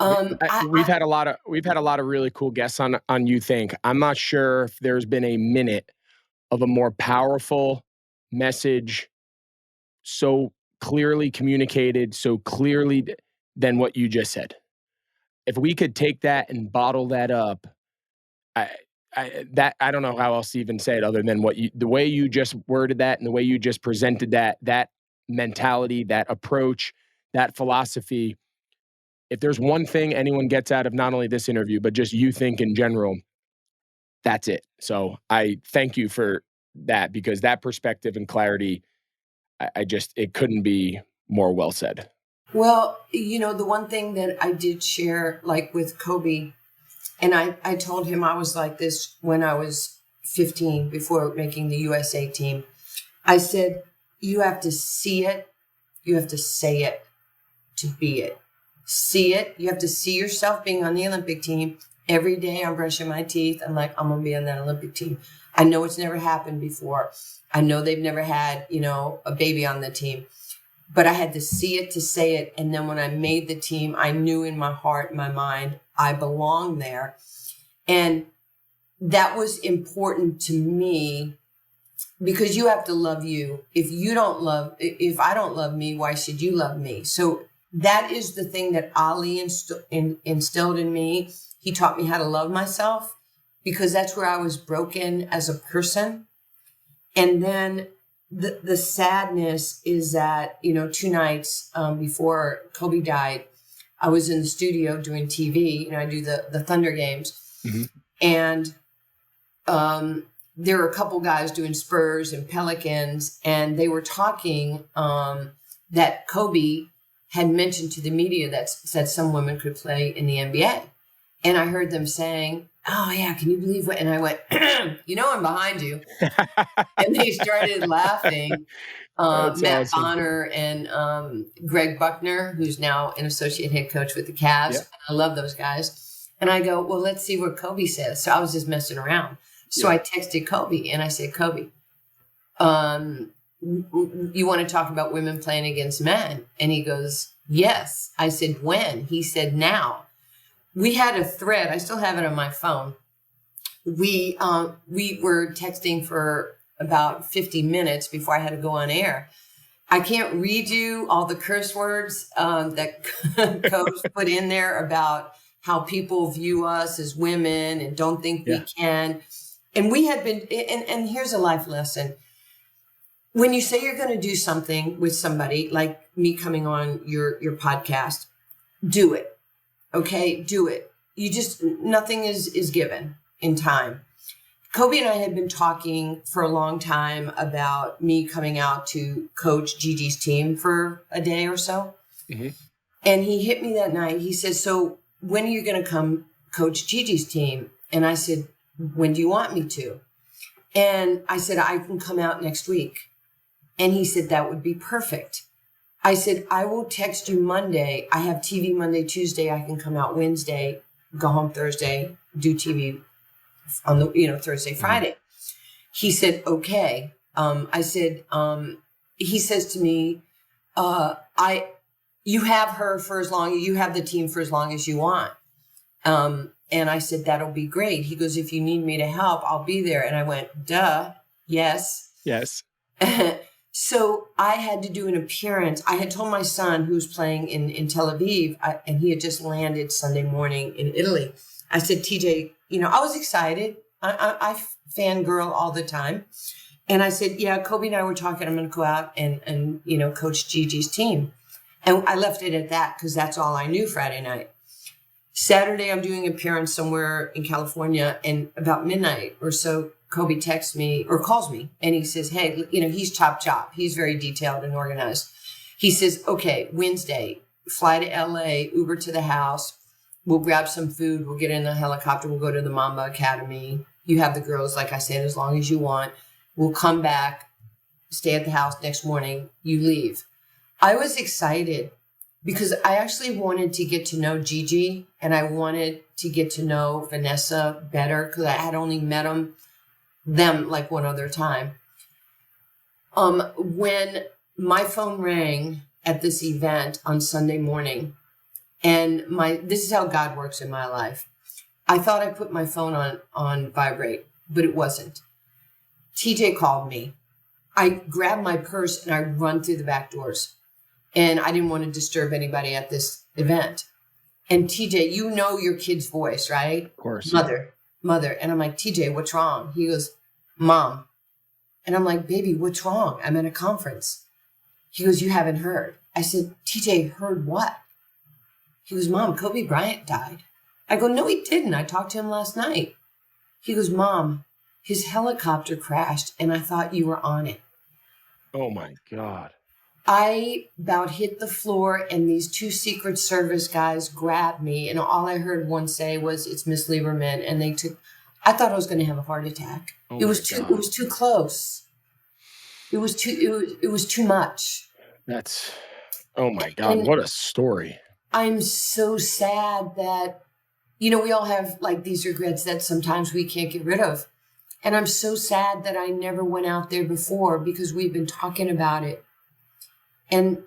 We've had a lot of really cool guests on You Think. I'm not sure if there's been a minute of a more powerful message, so clearly communicated, so clearly than what you just said. If we could take that and bottle that up, I don't know how else to even say it other than the way you just worded that and the way you just presented that mentality, that approach, that philosophy. If there's one thing anyone gets out of not only this interview, but just You Think in general, that's it. So I thank you for that because that perspective and clarity, it couldn't be more well said. Well, the one thing that I did share, like with Kobe, and I told him I was like this when I was 15 before making the USA team. I said, you have to see it. You have to say it to be it. See it. You have to see yourself being on the Olympic team. Every day I'm brushing my teeth. I'm like, I'm going to be on that Olympic team. I know it's never happened before. I know they've never had, a baby on the team. But I had to see it to say it. And then when I made the team, I knew in my heart, my mind, I belonged there. And that was important to me because you have to love you. If I don't love me, why should you love me? So that is the thing that Ali instilled in me. He taught me how to love myself because that's where I was broken as a person. And then the sadness is that, 2 nights before Kobe died, I was in the studio doing TV. I do the Thunder games. Mm-hmm. And there were a couple guys doing Spurs and Pelicans, and they were talking that Kobe had mentioned to the media that said some women could play in the NBA. And I heard them saying, oh, yeah, can you believe what? And I went, I'm behind you. And they started laughing. Matt awesome. Bonner and Greg Buckner, who's now an associate head coach with the Cavs. Yeah. I love those guys. And I go, well, let's see what Kobe says. So I was just messing around. So I texted Kobe and I said, Kobe, you want to talk about women playing against men? And he goes, yes. I said, when? He said, now. We had a thread. I still have it on my phone. We were texting for about 50 minutes before I had to go on air. I can't read you all the curse words that Coach put in there about how people view us as women and don't think we can. And we had been, and here's a life lesson. When you say you're going to do something with somebody, like me coming on your podcast, do it. Okay, do it. Nothing is given in time. Kobe and I had been talking for a long time about me coming out to coach Gigi's team for a day or so. Mm-hmm. And he hit me that night. He said, so when are you going to come coach Gigi's team? And I said, when do you want me to? And I said, I can come out next week. And he said, that would be perfect. I said, I will text you Monday. I have TV Monday, Tuesday. I can come out Wednesday, go home Thursday, do TV on the, Thursday, Friday. He said, okay. I said, he says to me, you have her for as long, you have the team for as long as you want. And I said, that'll be great. He goes, if you need me to help, I'll be there. And I went, duh, yes. Yes. So I had to do an appearance. I had told my son, who was playing in Tel Aviv, and he had just landed Sunday morning in Italy. I said, TJ, I was excited. I fangirl all the time. And I said, yeah, Kobe and I were talking. I'm going to go out and coach Gigi's team. And I left it at that because that's all I knew Friday night. Saturday, I'm doing an appearance somewhere in California, and about midnight or so, Kobe texts me or calls me, and he says, hey, he's chop. He's very detailed and organized. He says, okay, Wednesday, fly to LA, Uber to the house. We'll grab some food. We'll get in a helicopter. We'll go to the Mamba Academy. You have the girls, like I said, as long as you want. We'll come back, stay at the house next morning. You leave. I was excited because I actually wanted to get to know Gigi, and I wanted to get to know Vanessa better because I had only met them like one other time. When my phone rang at this event on Sunday morning, and this is how God works in my life. I thought I put my phone on vibrate, but it wasn't. TJ called me. I grabbed my purse and I run through the back doors, and I didn't want to disturb anybody at this event. And TJ, your kid's voice, right? Of course. Mother. And I'm like, TJ, what's wrong? He goes, Mom. And I'm like, baby, what's wrong? I'm at a conference. He goes, you haven't heard. I said, TJ, heard what? He goes, Mom, Kobe Bryant died. I go, no, he didn't. I talked to him last night. He goes, Mom, his helicopter crashed and I thought you were on it. Oh my God. I about hit the floor, and these two Secret Service guys grabbed me, and all I heard one say was, it's Miss Lieberman. And I thought I was going to have a heart attack. Oh it was too close. It was too much. Oh my God. What a story. I'm so sad that, we all have like these regrets that sometimes we can't get rid of. And I'm so sad that I never went out there before because we've been talking about it. And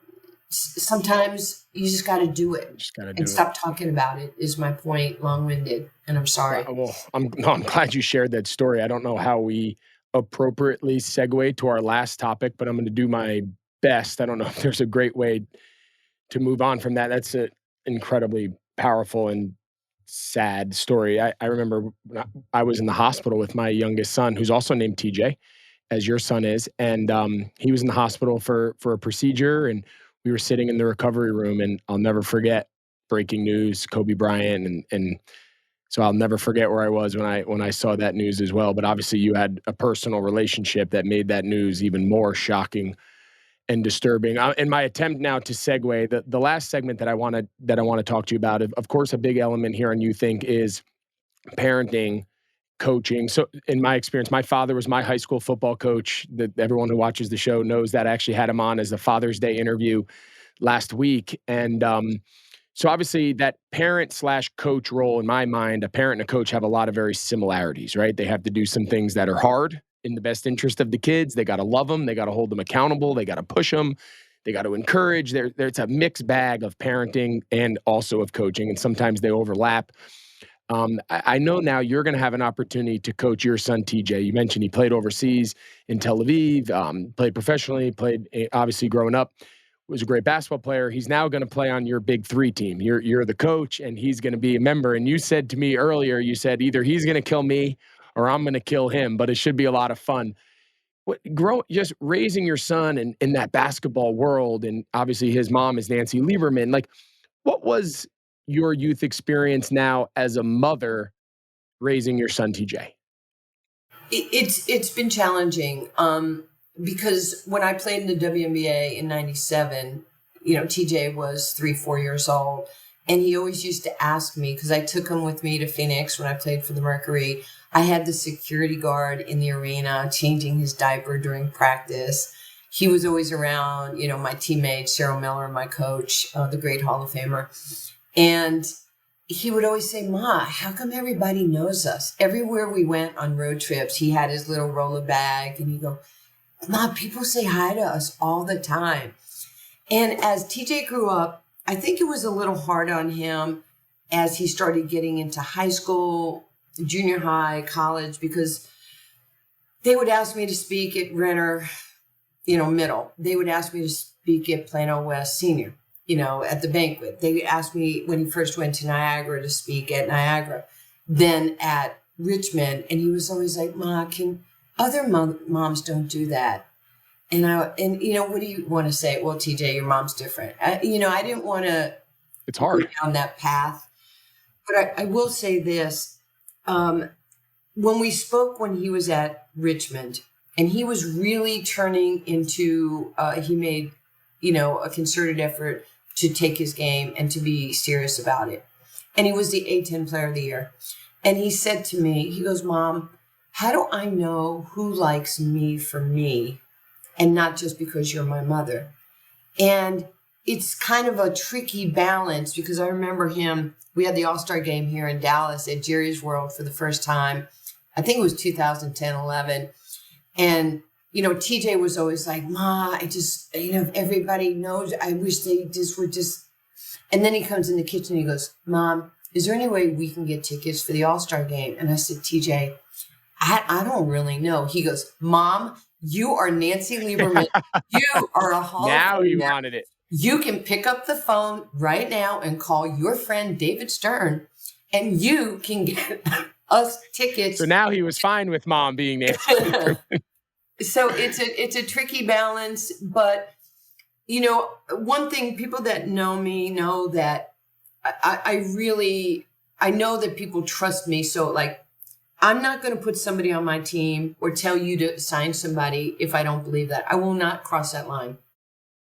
sometimes you just got to do it and stop talking about it is my point. Long-winded, and I'm sorry. Well, I'm glad you shared that story. I don't know how we appropriately segue to our last topic, but I'm going to do my best. I don't know if there's a great way to move on from that. That's an incredibly powerful and sad story. I remember when I was in the hospital with my youngest son, who's also named TJ, as your son is. And he was in the hospital for a procedure, and we were sitting in the recovery room, and I'll never forget breaking news, Kobe Bryant. And so I'll never forget where I was when I saw that news as well. But obviously you had a personal relationship that made that news even more shocking and disturbing. In my attempt now to segue, the last segment that I want to talk to you about, of course, a big element here on You Think is parenting, coaching. So in my experience, my father was my high school football coach. That everyone who watches the show knows that. I actually had him on as a Father's Day interview last week. And so obviously that parent/coach role, in my mind, a parent and a coach have a lot of very similarities, right? They have to do some things that are hard in the best interest of the kids. They got to love them. They got to hold them accountable. They got to push them. They got to encourage. There's a mixed bag of parenting and also of coaching, and sometimes they overlap. I know now you're going to have an opportunity to coach your son, TJ. You mentioned he played overseas in Tel Aviv, played professionally, played obviously growing up, was a great basketball player. He's now going to play on your Big Three team. You're the coach, and he's going to be a member. And you said to me earlier, you said either he's going to kill me or I'm going to kill him, but it should be a lot of fun. Just raising your son in that basketball world, and obviously his mom is Nancy Lieberman. Like, what was your youth experience now as a mother raising your son, TJ? It's been challenging because when I played in the WNBA in '97, TJ was 3, 4 years old. And he always used to ask me, because I took him with me to Phoenix when I played for the Mercury. I had the security guard in the arena changing his diaper during practice. He was always around, my teammate, Cheryl Miller, my coach, the great Hall of Famer. And he would always say, Ma, how come everybody knows us? Everywhere we went on road trips, he had his little roller bag and he'd go, Ma, people say hi to us all the time. And as TJ grew up, I think it was a little hard on him as he started getting into high school, junior high, college, because they would ask me to speak at Renner, middle. They would ask me to speak at Plano West Senior, at the banquet. They asked me when he first went to Niagara to speak at Niagara, then at Richmond. And he was always like, Ma, can other moms don't do that? And what do you want to say? Well, TJ, your mom's different. I didn't want to. It's hard go down that path, but I will say this: when we spoke when he was at Richmond, and he was really turning into, he made, a concerted effort to take his game and to be serious about it, and he was the A10 Player of the Year. And he said to me, he goes, Mom, how do I know who likes me for me? And not just because you're my mother. And it's kind of a tricky balance because I remember we had the All-Star game here in Dallas at Jerry's World for the first time. I think it was 2010-11. And, TJ was always like, Ma, I just, if everybody knows, I wish they just would just. And then he comes in the kitchen and he goes, Mom, is there any way we can get tickets for the All-Star game? And I said, TJ, I don't really know. He goes, Mom, you are Nancy Lieberman. You are a Hall of Famer. Now he wanted it. You can pick up the phone right now and call your friend David Stern, and you can get us tickets. So now he was fine with Mom being Nancy Lieberman. So it's a tricky balance, but one thing, people that know me know that I know that people trust me. So I'm not going to put somebody on my team or tell you to sign somebody if I don't believe that. I will not cross that line.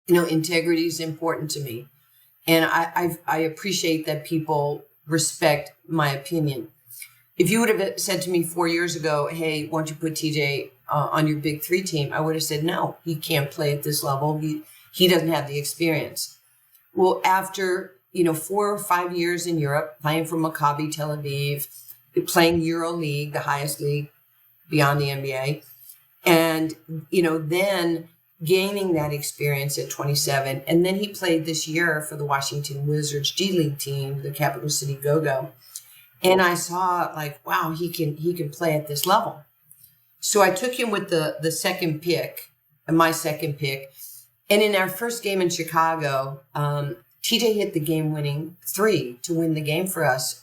Integrity is important to me. And I appreciate that people respect my opinion. If you would have said to me 4 years ago, hey, why don't you put TJ on your big three team? I would have said, no, he can't play at this level. He doesn't have the experience. Well, after, 4 or 5 years in Europe, playing for Maccabi Tel Aviv, playing Euro League, the highest league beyond the NBA. And, then gaining that experience at 27. And then he played this year for the Washington Wizards G League team, the Capital City Go-Go. And I saw wow, he can play at this level. So I took him with the second pick, my second pick. And in our first game in Chicago, TJ hit the game-winning 3 to win the game for us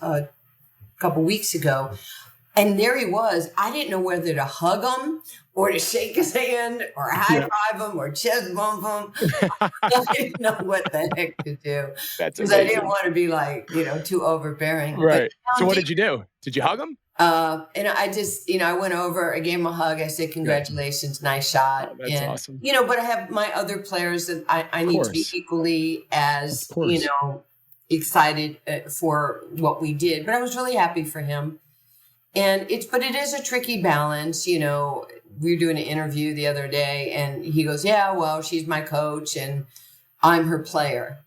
couple weeks ago. And there he was. I didn't know whether to hug him or to shake his hand or high five him or chest bump him. I didn't know what the heck to do. Because I didn't want to be too overbearing. Right. So what did you do? Did you hug him? And I just, I went over, I gave him a hug. I said, congratulations, nice shot. Oh, that's awesome. But I have my other players that I need to be equally as, excited for what we did, but I was really happy for him. And but it is a tricky balance. We were doing an interview the other day and he goes, yeah, well, she's my coach and I'm her player.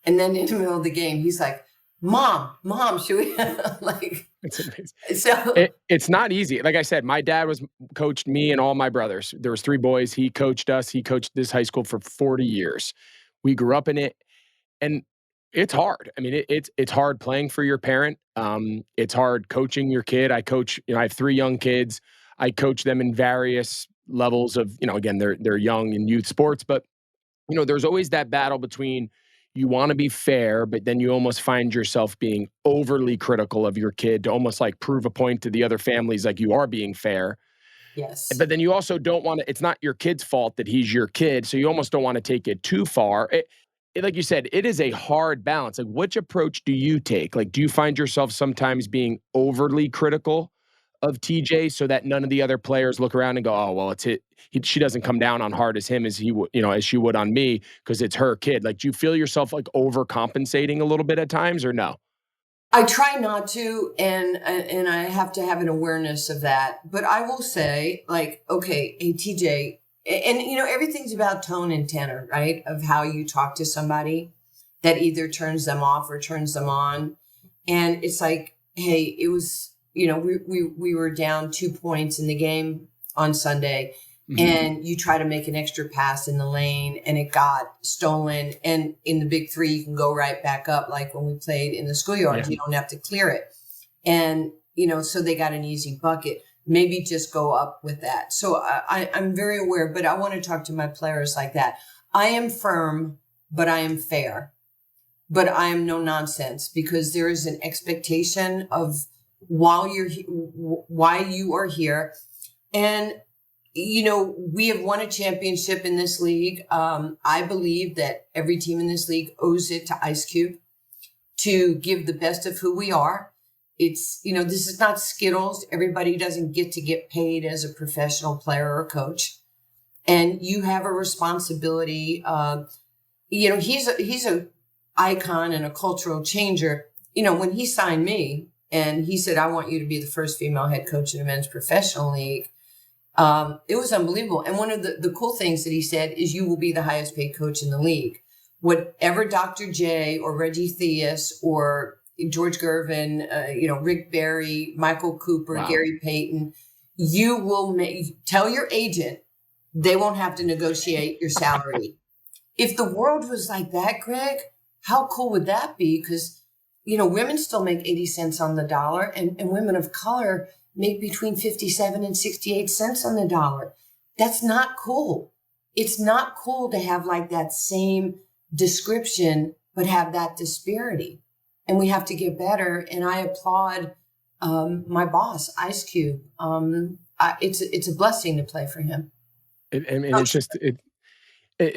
And then in the middle of the game, he's like, Mom, should we It's amazing. So it's not easy. Like I said, my dad coached me and all my brothers. There was 3 boys. He coached us. He coached this high school for 40 years. We grew up in it. And it's hard. I mean, it's hard playing for your parent. It's hard coaching your kid. I coach, I have 3 young kids. I coach them in various levels of, again, they're young in youth sports, but there's always that battle between you want to be fair, but then you almost find yourself being overly critical of your kid to almost prove a point to the other families like you are being fair. Yes. But then you also don't want to, it's not your kid's fault that he's your kid. So you almost don't want to take it too far. Like you said, it is a hard balance. Which approach do you take? Do you find yourself sometimes being overly critical of TJ so that none of the other players look around and go, oh, well, it's it. She doesn't come down on hard as him as he would, as she would on me because it's her kid. Like, do you feel yourself like overcompensating a little bit at times or no? I try not to, and I have to have an awareness of that. But I will say, like, okay, hey, TJ, and everything's about tone and tenor, right? Of how you talk to somebody that either turns them off or turns them on. And it's like, hey, it was, we were down 2 points in the game on Sunday. And you try to make an extra pass in the lane and it got stolen. And in the big three, you can go right back up. Like when we played in the schoolyards, you don't have to clear it. And, so they got an easy bucket. Maybe just go up with that. So I'm very aware, but I want to talk to my players like that. I am firm, but I am fair. But I am no nonsense because there is an expectation of why you are here. And we have won a championship in this league. I believe that every team in this league owes it to Ice Cube to give the best of who we are. It's, this is not Skittles. Everybody doesn't get paid as a professional player or coach. And you have a responsibility. He's a icon and a cultural changer. When he signed me and he said, I want you to be the first female head coach in the men's professional league, it was unbelievable. And one of the cool things that he said is you will be the highest paid coach in the league. Whatever Dr. J or Reggie Theus or George Gervin, Rick Barry, Michael Cooper, Gary Payton, you will tell your agent they won't have to negotiate your salary. If the world was like that, Greg, how cool would that be? Because, women still make 80 cents on the dollar and women of color make between 57 and 68 cents on the dollar. That's not cool. It's not cool to have like that same description, but have that disparity. And we have to get better. And I applaud my boss, Ice Cube. It's a blessing to play for him. It's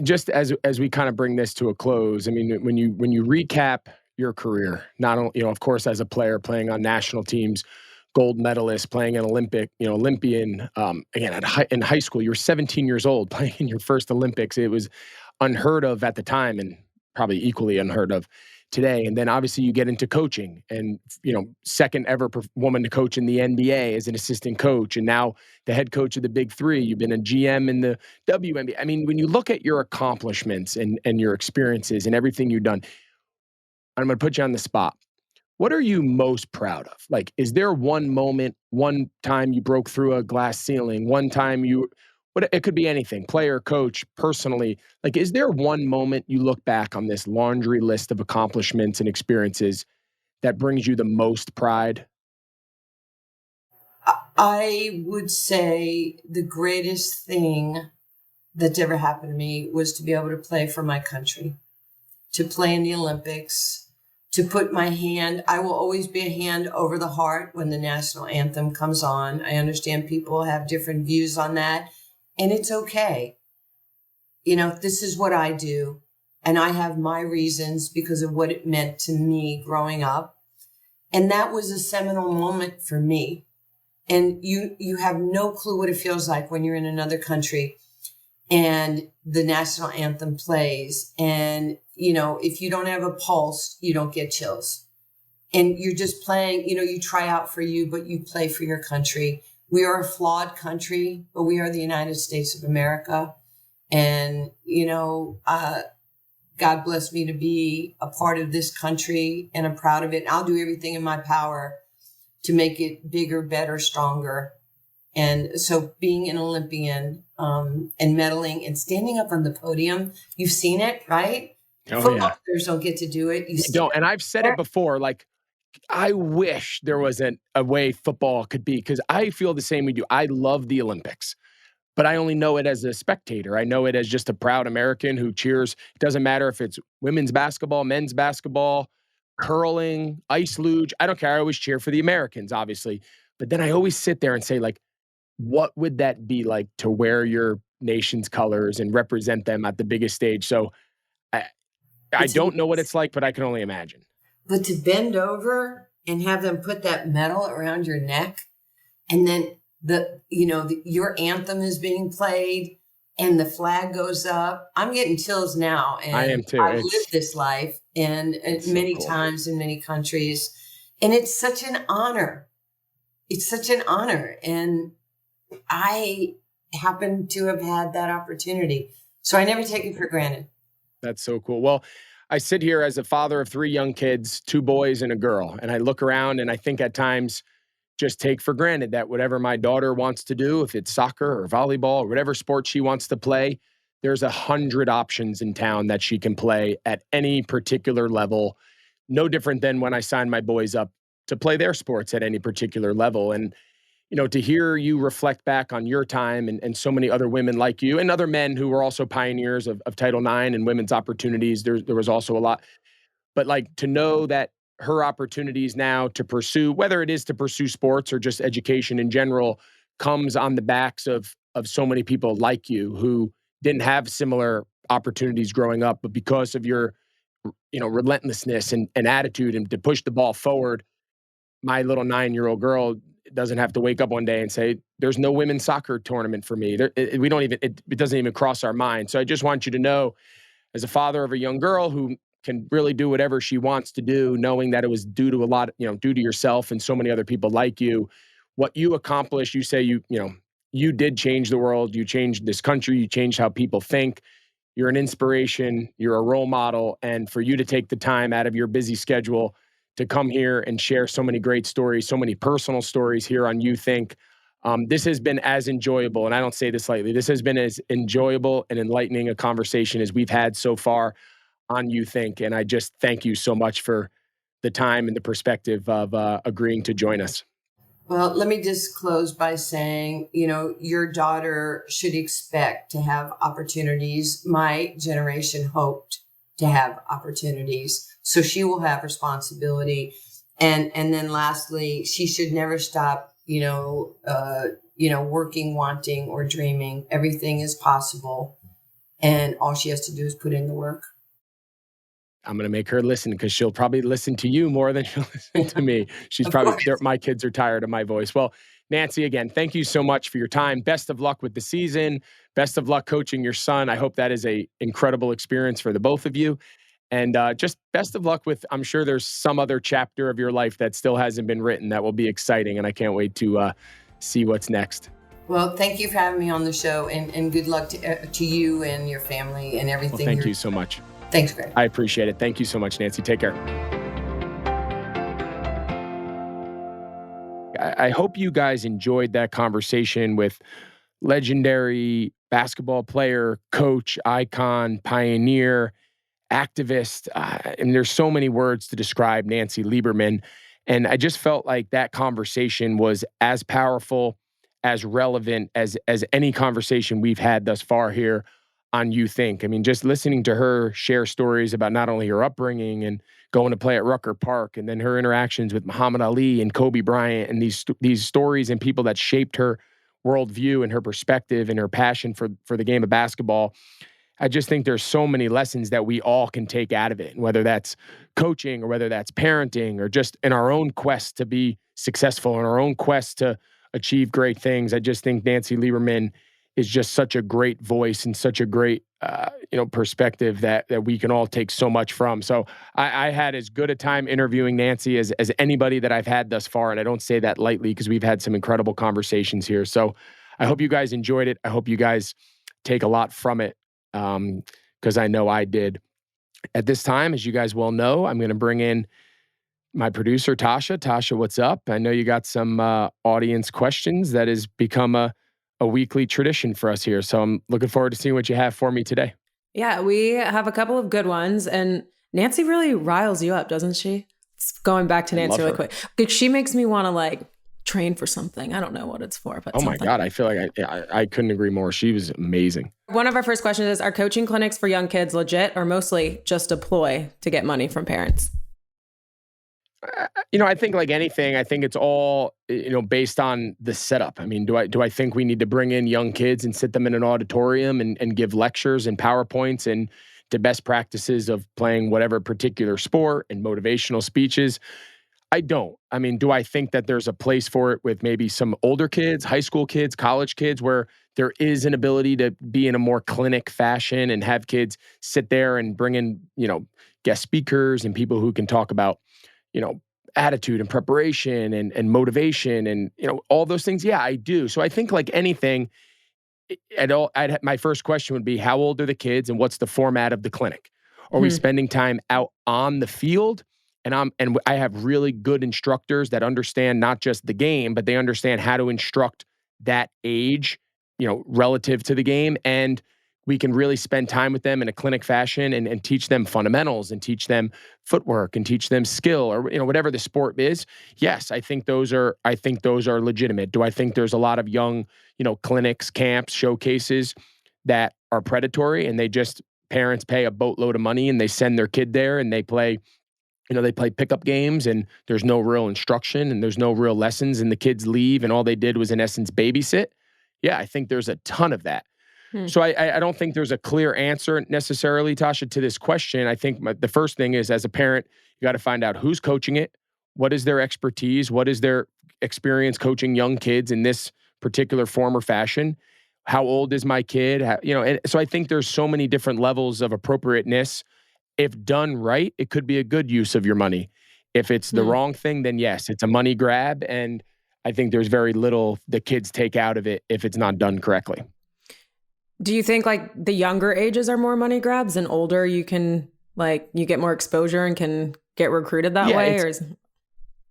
just as we kind of bring this to a close. I mean, when you recap your career, not only, of course, as a player playing on national teams, gold medalist, playing an Olympian. Again, in high school, you were 17 years old playing in your first Olympics. It was unheard of at the time and probably equally unheard of today. And then obviously you get into coaching and, second ever woman to coach in the NBA as an assistant coach. And now the head coach of the big three. You've been a GM in the WNBA. I mean, when you look at your accomplishments and your experiences and everything you've done, I'm going to put you on the spot. What are you most proud of? Like, is there one moment, one time you broke through a glass ceiling, one time it could be anything, player, coach, personally. Like, is there one moment you look back on this laundry list of accomplishments and experiences that brings you the most pride? I would say the greatest thing that's ever happened to me was to be able to play for my country, to play in the Olympics, to put my hand. I will always be a hand over the heart when the national anthem comes on. I understand people have different views on that, and it's okay. This is what I do, and I have my reasons because of what it meant to me growing up. And that was a seminal moment for me. And you have no clue what it feels like when you're in another country and the national anthem plays. And, if you don't have a pulse, you don't get chills. And you're just playing, you try out for you, but you play for your country. We are a flawed country, but we are the United States of America. And, God bless me to be a part of this country, and I'm proud of it. And I'll do everything in my power to make it bigger, better, stronger. And so being an Olympian and medaling and standing up on the podium, you've seen it, right? Oh, Football yeah. players don't get to do it. You don't. And I've said it before, like, I wish there was a way football could be, because I feel the same we do. I love the Olympics, but I only know it as a spectator. I know it as just a proud American who cheers. It doesn't matter if it's women's basketball, men's basketball, curling, ice luge. I don't care. I always cheer for the Americans, obviously. But then I always sit there and say, like, what would that be like to wear your nation's colors and represent them at the biggest stage? So I don't know what it's like, but I can only imagine. But to bend over and have them put that medal around your neck And then your anthem is being played and the flag goes up. I'm getting chills now. I And am too. I've lived this life and so many cool. times in many countries. And it's such an honor. It's such an honor. And I happen to have had that opportunity. So I never take it for granted. That's so cool. Well, I sit here as a father of 3 young kids, 2 boys and a girl, and I look around and I think at times just take for granted that whatever my daughter wants to do, if it's soccer or volleyball or whatever sport she wants to play, there's 100 options in town that she can play at any particular level. No different than when I signed my boys up to play their sports at any particular level. And to hear you reflect back on your time and so many other women like you and other men who were also pioneers of Title IX and women's opportunities, there was also a lot. But like to know that her opportunities now to pursue, whether it is to pursue sports or just education in general, comes on the backs of so many people like you who didn't have similar opportunities growing up, but because of your relentlessness and attitude and to push the ball forward, my little 9-year-old girl doesn't have to wake up one day and say, there's no women's soccer tournament for me. We don't even, it doesn't even cross our mind. So I just want you to know, as a father of a young girl who can really do whatever she wants to do, knowing that it was due to yourself and so many other people like you, what you accomplished, you say you did change the world, you changed this country, you changed how people think. You're an inspiration, you're a role model, and for you to take the time out of your busy schedule to come here and share so many great stories, so many personal stories here on You Think. This has been as enjoyable, and I don't say this lightly, this has been as enjoyable and enlightening a conversation as we've had so far on You Think. And I just thank you so much for the time and the perspective of agreeing to join us. Well, let me just close by saying, your daughter should expect to have opportunities. My generation hoped to have opportunities. So she will have responsibility. And then lastly, she should never stop, working, wanting, or dreaming. Everything is possible. And all she has to do is put in the work. I'm going to make her listen because she'll probably listen to you more than she'll listen to me. She's my kids are tired of my voice. Well, Nancy, again, thank you so much for your time. Best of luck with the season. Best of luck coaching your son. I hope that is an incredible experience for the both of you. And just best of luck with, I'm sure there's some other chapter of your life that still hasn't been written that will be exciting. And I can't wait to see what's next. Well, thank you for having me on the show and good luck to you and your family and everything. Well, thank you so much. Thanks, Greg. I appreciate it. Thank you so much, Nancy. Take care. I hope you guys enjoyed that conversation with legendary basketball player, coach, icon, pioneer, activist. And there's so many words to describe Nancy Lieberman. And I just felt like that conversation was as powerful, as relevant as any conversation we've had thus far here on You Think. I mean, just listening to her share stories about not only her upbringing and going to play at Rucker Park, and then her interactions with Muhammad Ali and Kobe Bryant, and these stories and people that shaped her worldview and her perspective and her passion for the game of basketball. I just think there's so many lessons that we all can take out of it, whether that's coaching or whether that's parenting or just in our own quest to be successful, in our own quest to achieve great things. I just think Nancy Lieberman is just such a great voice and such a great, perspective that we can all take so much from. So I had as good a time interviewing Nancy as anybody that I've had thus far. And I don't say that lightly because we've had some incredible conversations here. So I hope you guys enjoyed it. I hope you guys take a lot from it because I know I did. At this time, as you guys well know, I'm going to bring in my producer, Tasha. Tasha, what's up? I know you got some audience questions that has become a weekly tradition for us here. So I'm looking forward to seeing what you have for me today. Yeah, we have a couple of good ones. And Nancy really riles you up, doesn't she? Going back to Nancy really quick. She makes me want to train for something. I don't know what it's for, but my God, I feel like I couldn't agree more. She was amazing. One of our first questions is, are coaching clinics for young kids legit or mostly just a ploy to get money from parents? I think like anything, I think it's all, based on the setup. I mean, do I think we need to bring in young kids and sit them in an auditorium and give lectures and PowerPoints and to best practices of playing whatever particular sport and motivational speeches? I don't. I mean, do I think that there's a place for it with maybe some older kids, high school kids, college kids, where there is an ability to be in a more clinic fashion and have kids sit there and bring in, guest speakers and people who can talk about, attitude and preparation and motivation and, all those things? Yeah, I do. So I think like anything, my first question would be, how old are the kids and what's the format of the clinic? Are we spending time out on the field? And I have really good instructors that understand not just the game, but they understand how to instruct that age, relative to the game. And we can really spend time with them in a clinic fashion and teach them fundamentals and teach them footwork and teach them skill or, whatever the sport is. Yes, I think those are legitimate. Do I think there's a lot of young, clinics, camps, showcases that are predatory and parents pay a boatload of money and they send their kid there and they play pickup games and there's no real instruction and there's no real lessons and the kids leave and all they did was in essence babysit? Yeah, I think there's a ton of that. So I don't think there's a clear answer necessarily, Tasha, to this question. I think the first thing is, as a parent, you got to find out who's coaching it, what is their expertise, what is their experience coaching young kids in this particular form or fashion, how old is my kid, and so I think there's so many different levels of appropriateness. If done right, it could be a good use of your money. If it's the wrong thing, then yes, it's a money grab, and I think there's very little the kids take out of it if it's not done correctly. Do you think like the younger ages are more money grabs and older you can you get more exposure and can get recruited that way?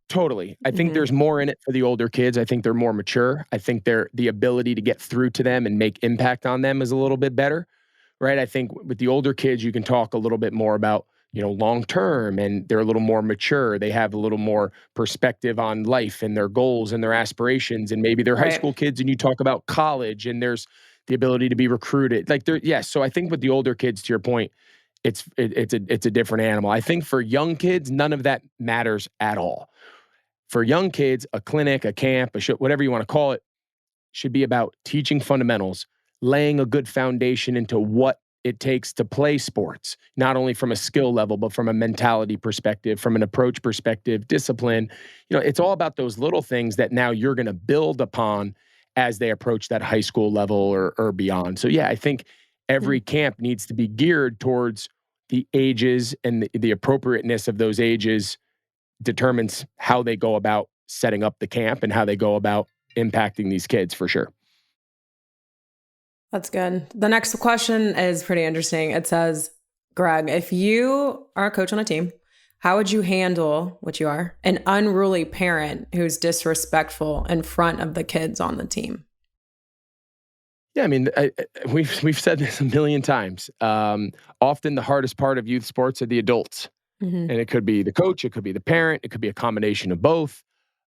Totally. I think there's more in it for the older kids. I think they're more mature. I think the ability to get through to them and make impact on them is a little bit better, right? I think with the older kids, you can talk a little bit more about, long term, and they're a little more mature. They have a little more perspective on life and their goals and their aspirations. And maybe they're high school kids and you talk about college and there's the ability to be recruited. So I think with the older kids, to your point, it's a different animal. I think for young kids, none of that matters at all. For young kids, a clinic, a camp, whatever you want to call it, should be about teaching fundamentals, laying a good foundation into what it takes to play sports, not only from a skill level, but from a mentality perspective, from an approach perspective, discipline. It's all about those little things that now you're going to build upon as they approach that high school level or beyond. So yeah, I think every camp needs to be geared towards the ages, and the appropriateness of those ages determines how they go about setting up the camp and how they go about impacting these kids, for sure. That's good. The next question is pretty interesting. It says, Greg, if you are a coach on a team, how would you handle, which you are, an unruly parent who's disrespectful in front of the kids on the team? Yeah, I mean, we've said this a million times. Often the hardest part of youth sports are the adults. And it could be the coach, it could be the parent, it could be a combination of both.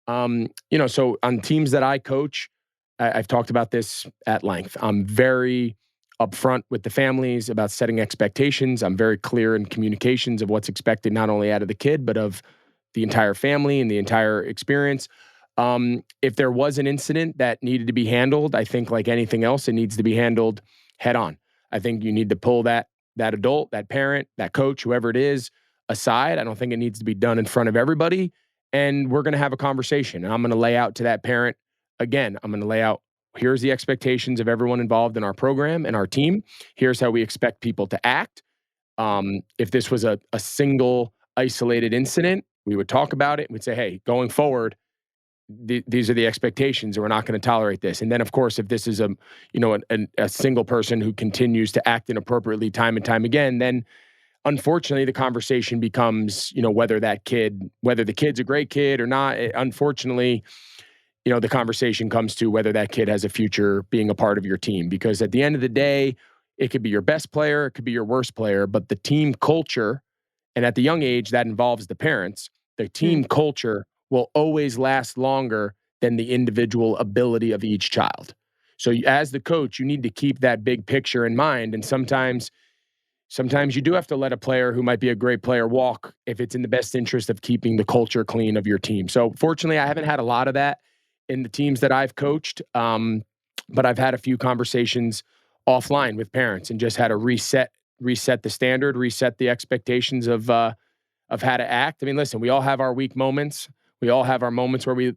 So on teams that I coach, I've talked about this at length. I'm very upfront with the families about setting expectations. I'm very clear in communications of what's expected, not only out of the kid, but of the entire family and the entire experience. If there was an incident that needed to be handled, I think like anything else, it needs to be handled head on. I think you need to pull that adult, that parent, that coach, whoever it is, aside. I don't think it needs to be done in front of everybody. And we're going to have a conversation. And I'm going to lay out to that parent, again, I'm going to lay out, here's the expectations of everyone involved in our program and our team. Here's how we expect people to act. If this was a single isolated incident, we would talk about it and we'd say, hey, going forward, these are the expectations, and we're not going to tolerate this. And then, of course, if this is a single person who continues to act inappropriately time and time again, then unfortunately the conversation becomes, whether the kid's a great kid or not. Unfortunately, the conversation comes to whether that kid has a future being a part of your team. Because at the end of the day, it could be your best player, it could be your worst player, but the team culture, and at the young age, that involves the parents, the team culture will always last longer than the individual ability of each child. So as the coach, you need to keep that big picture in mind. And sometimes you do have to let a player who might be a great player walk if it's in the best interest of keeping the culture clean of your team. So fortunately, I haven't had a lot of that in the teams that I've coached, but I've had a few conversations offline with parents and just had to reset the standard, reset the expectations of how to act. I mean, listen, we all have our weak moments. We all have our moments where we,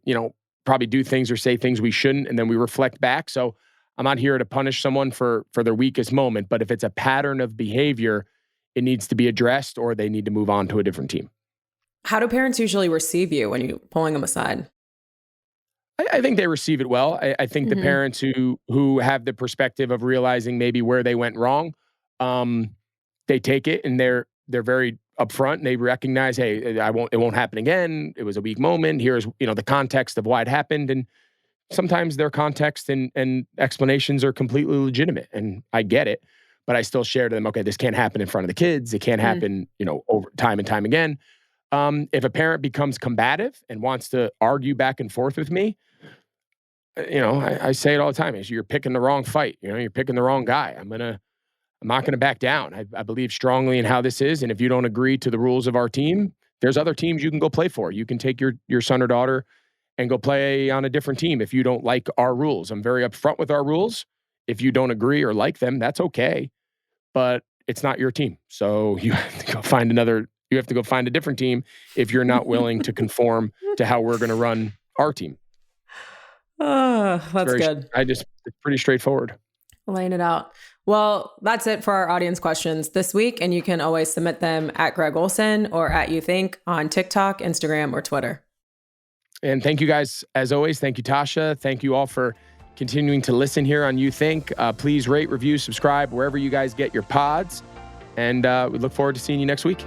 probably do things or say things we shouldn't, and then we reflect back. So I'm not here to punish someone for their weakest moment, but if it's a pattern of behavior, it needs to be addressed or they need to move on to a different team. How do parents usually receive you when you're pulling them aside? I think they receive it well. I think the parents who have the perspective of realizing maybe where they went wrong, they take it and they're very upfront and they recognize, hey, it won't happen again. It was a weak moment. Here's, the context of why it happened. And sometimes their context and explanations are completely legitimate. And I get it, but I still share to them, okay, this can't happen in front of the kids. It can't happen, over time and time again. If a parent becomes combative and wants to argue back and forth with me, I say it all the time. You're picking the wrong fight. You're picking the wrong guy. I'm not going to back down. I believe strongly in how this is. And if you don't agree to the rules of our team, there's other teams you can go play for. You can take your son or daughter and go play on a different team if you don't like our rules. I'm very upfront with our rules. If you don't agree or like them, that's okay. But it's not your team. So you have to go find a different team if you're not willing to conform to how we're going to run our team. Oh, that's good. It's pretty straightforward. Laying it out. Well, that's it for our audience questions this week. And you can always submit them at Greg Olsen or at You Think on TikTok, Instagram, or Twitter. And thank you guys, as always. Thank you, Tasha. Thank you all for continuing to listen here on You Think. Please rate, review, subscribe, wherever you guys get your pods. And we look forward to seeing you next week.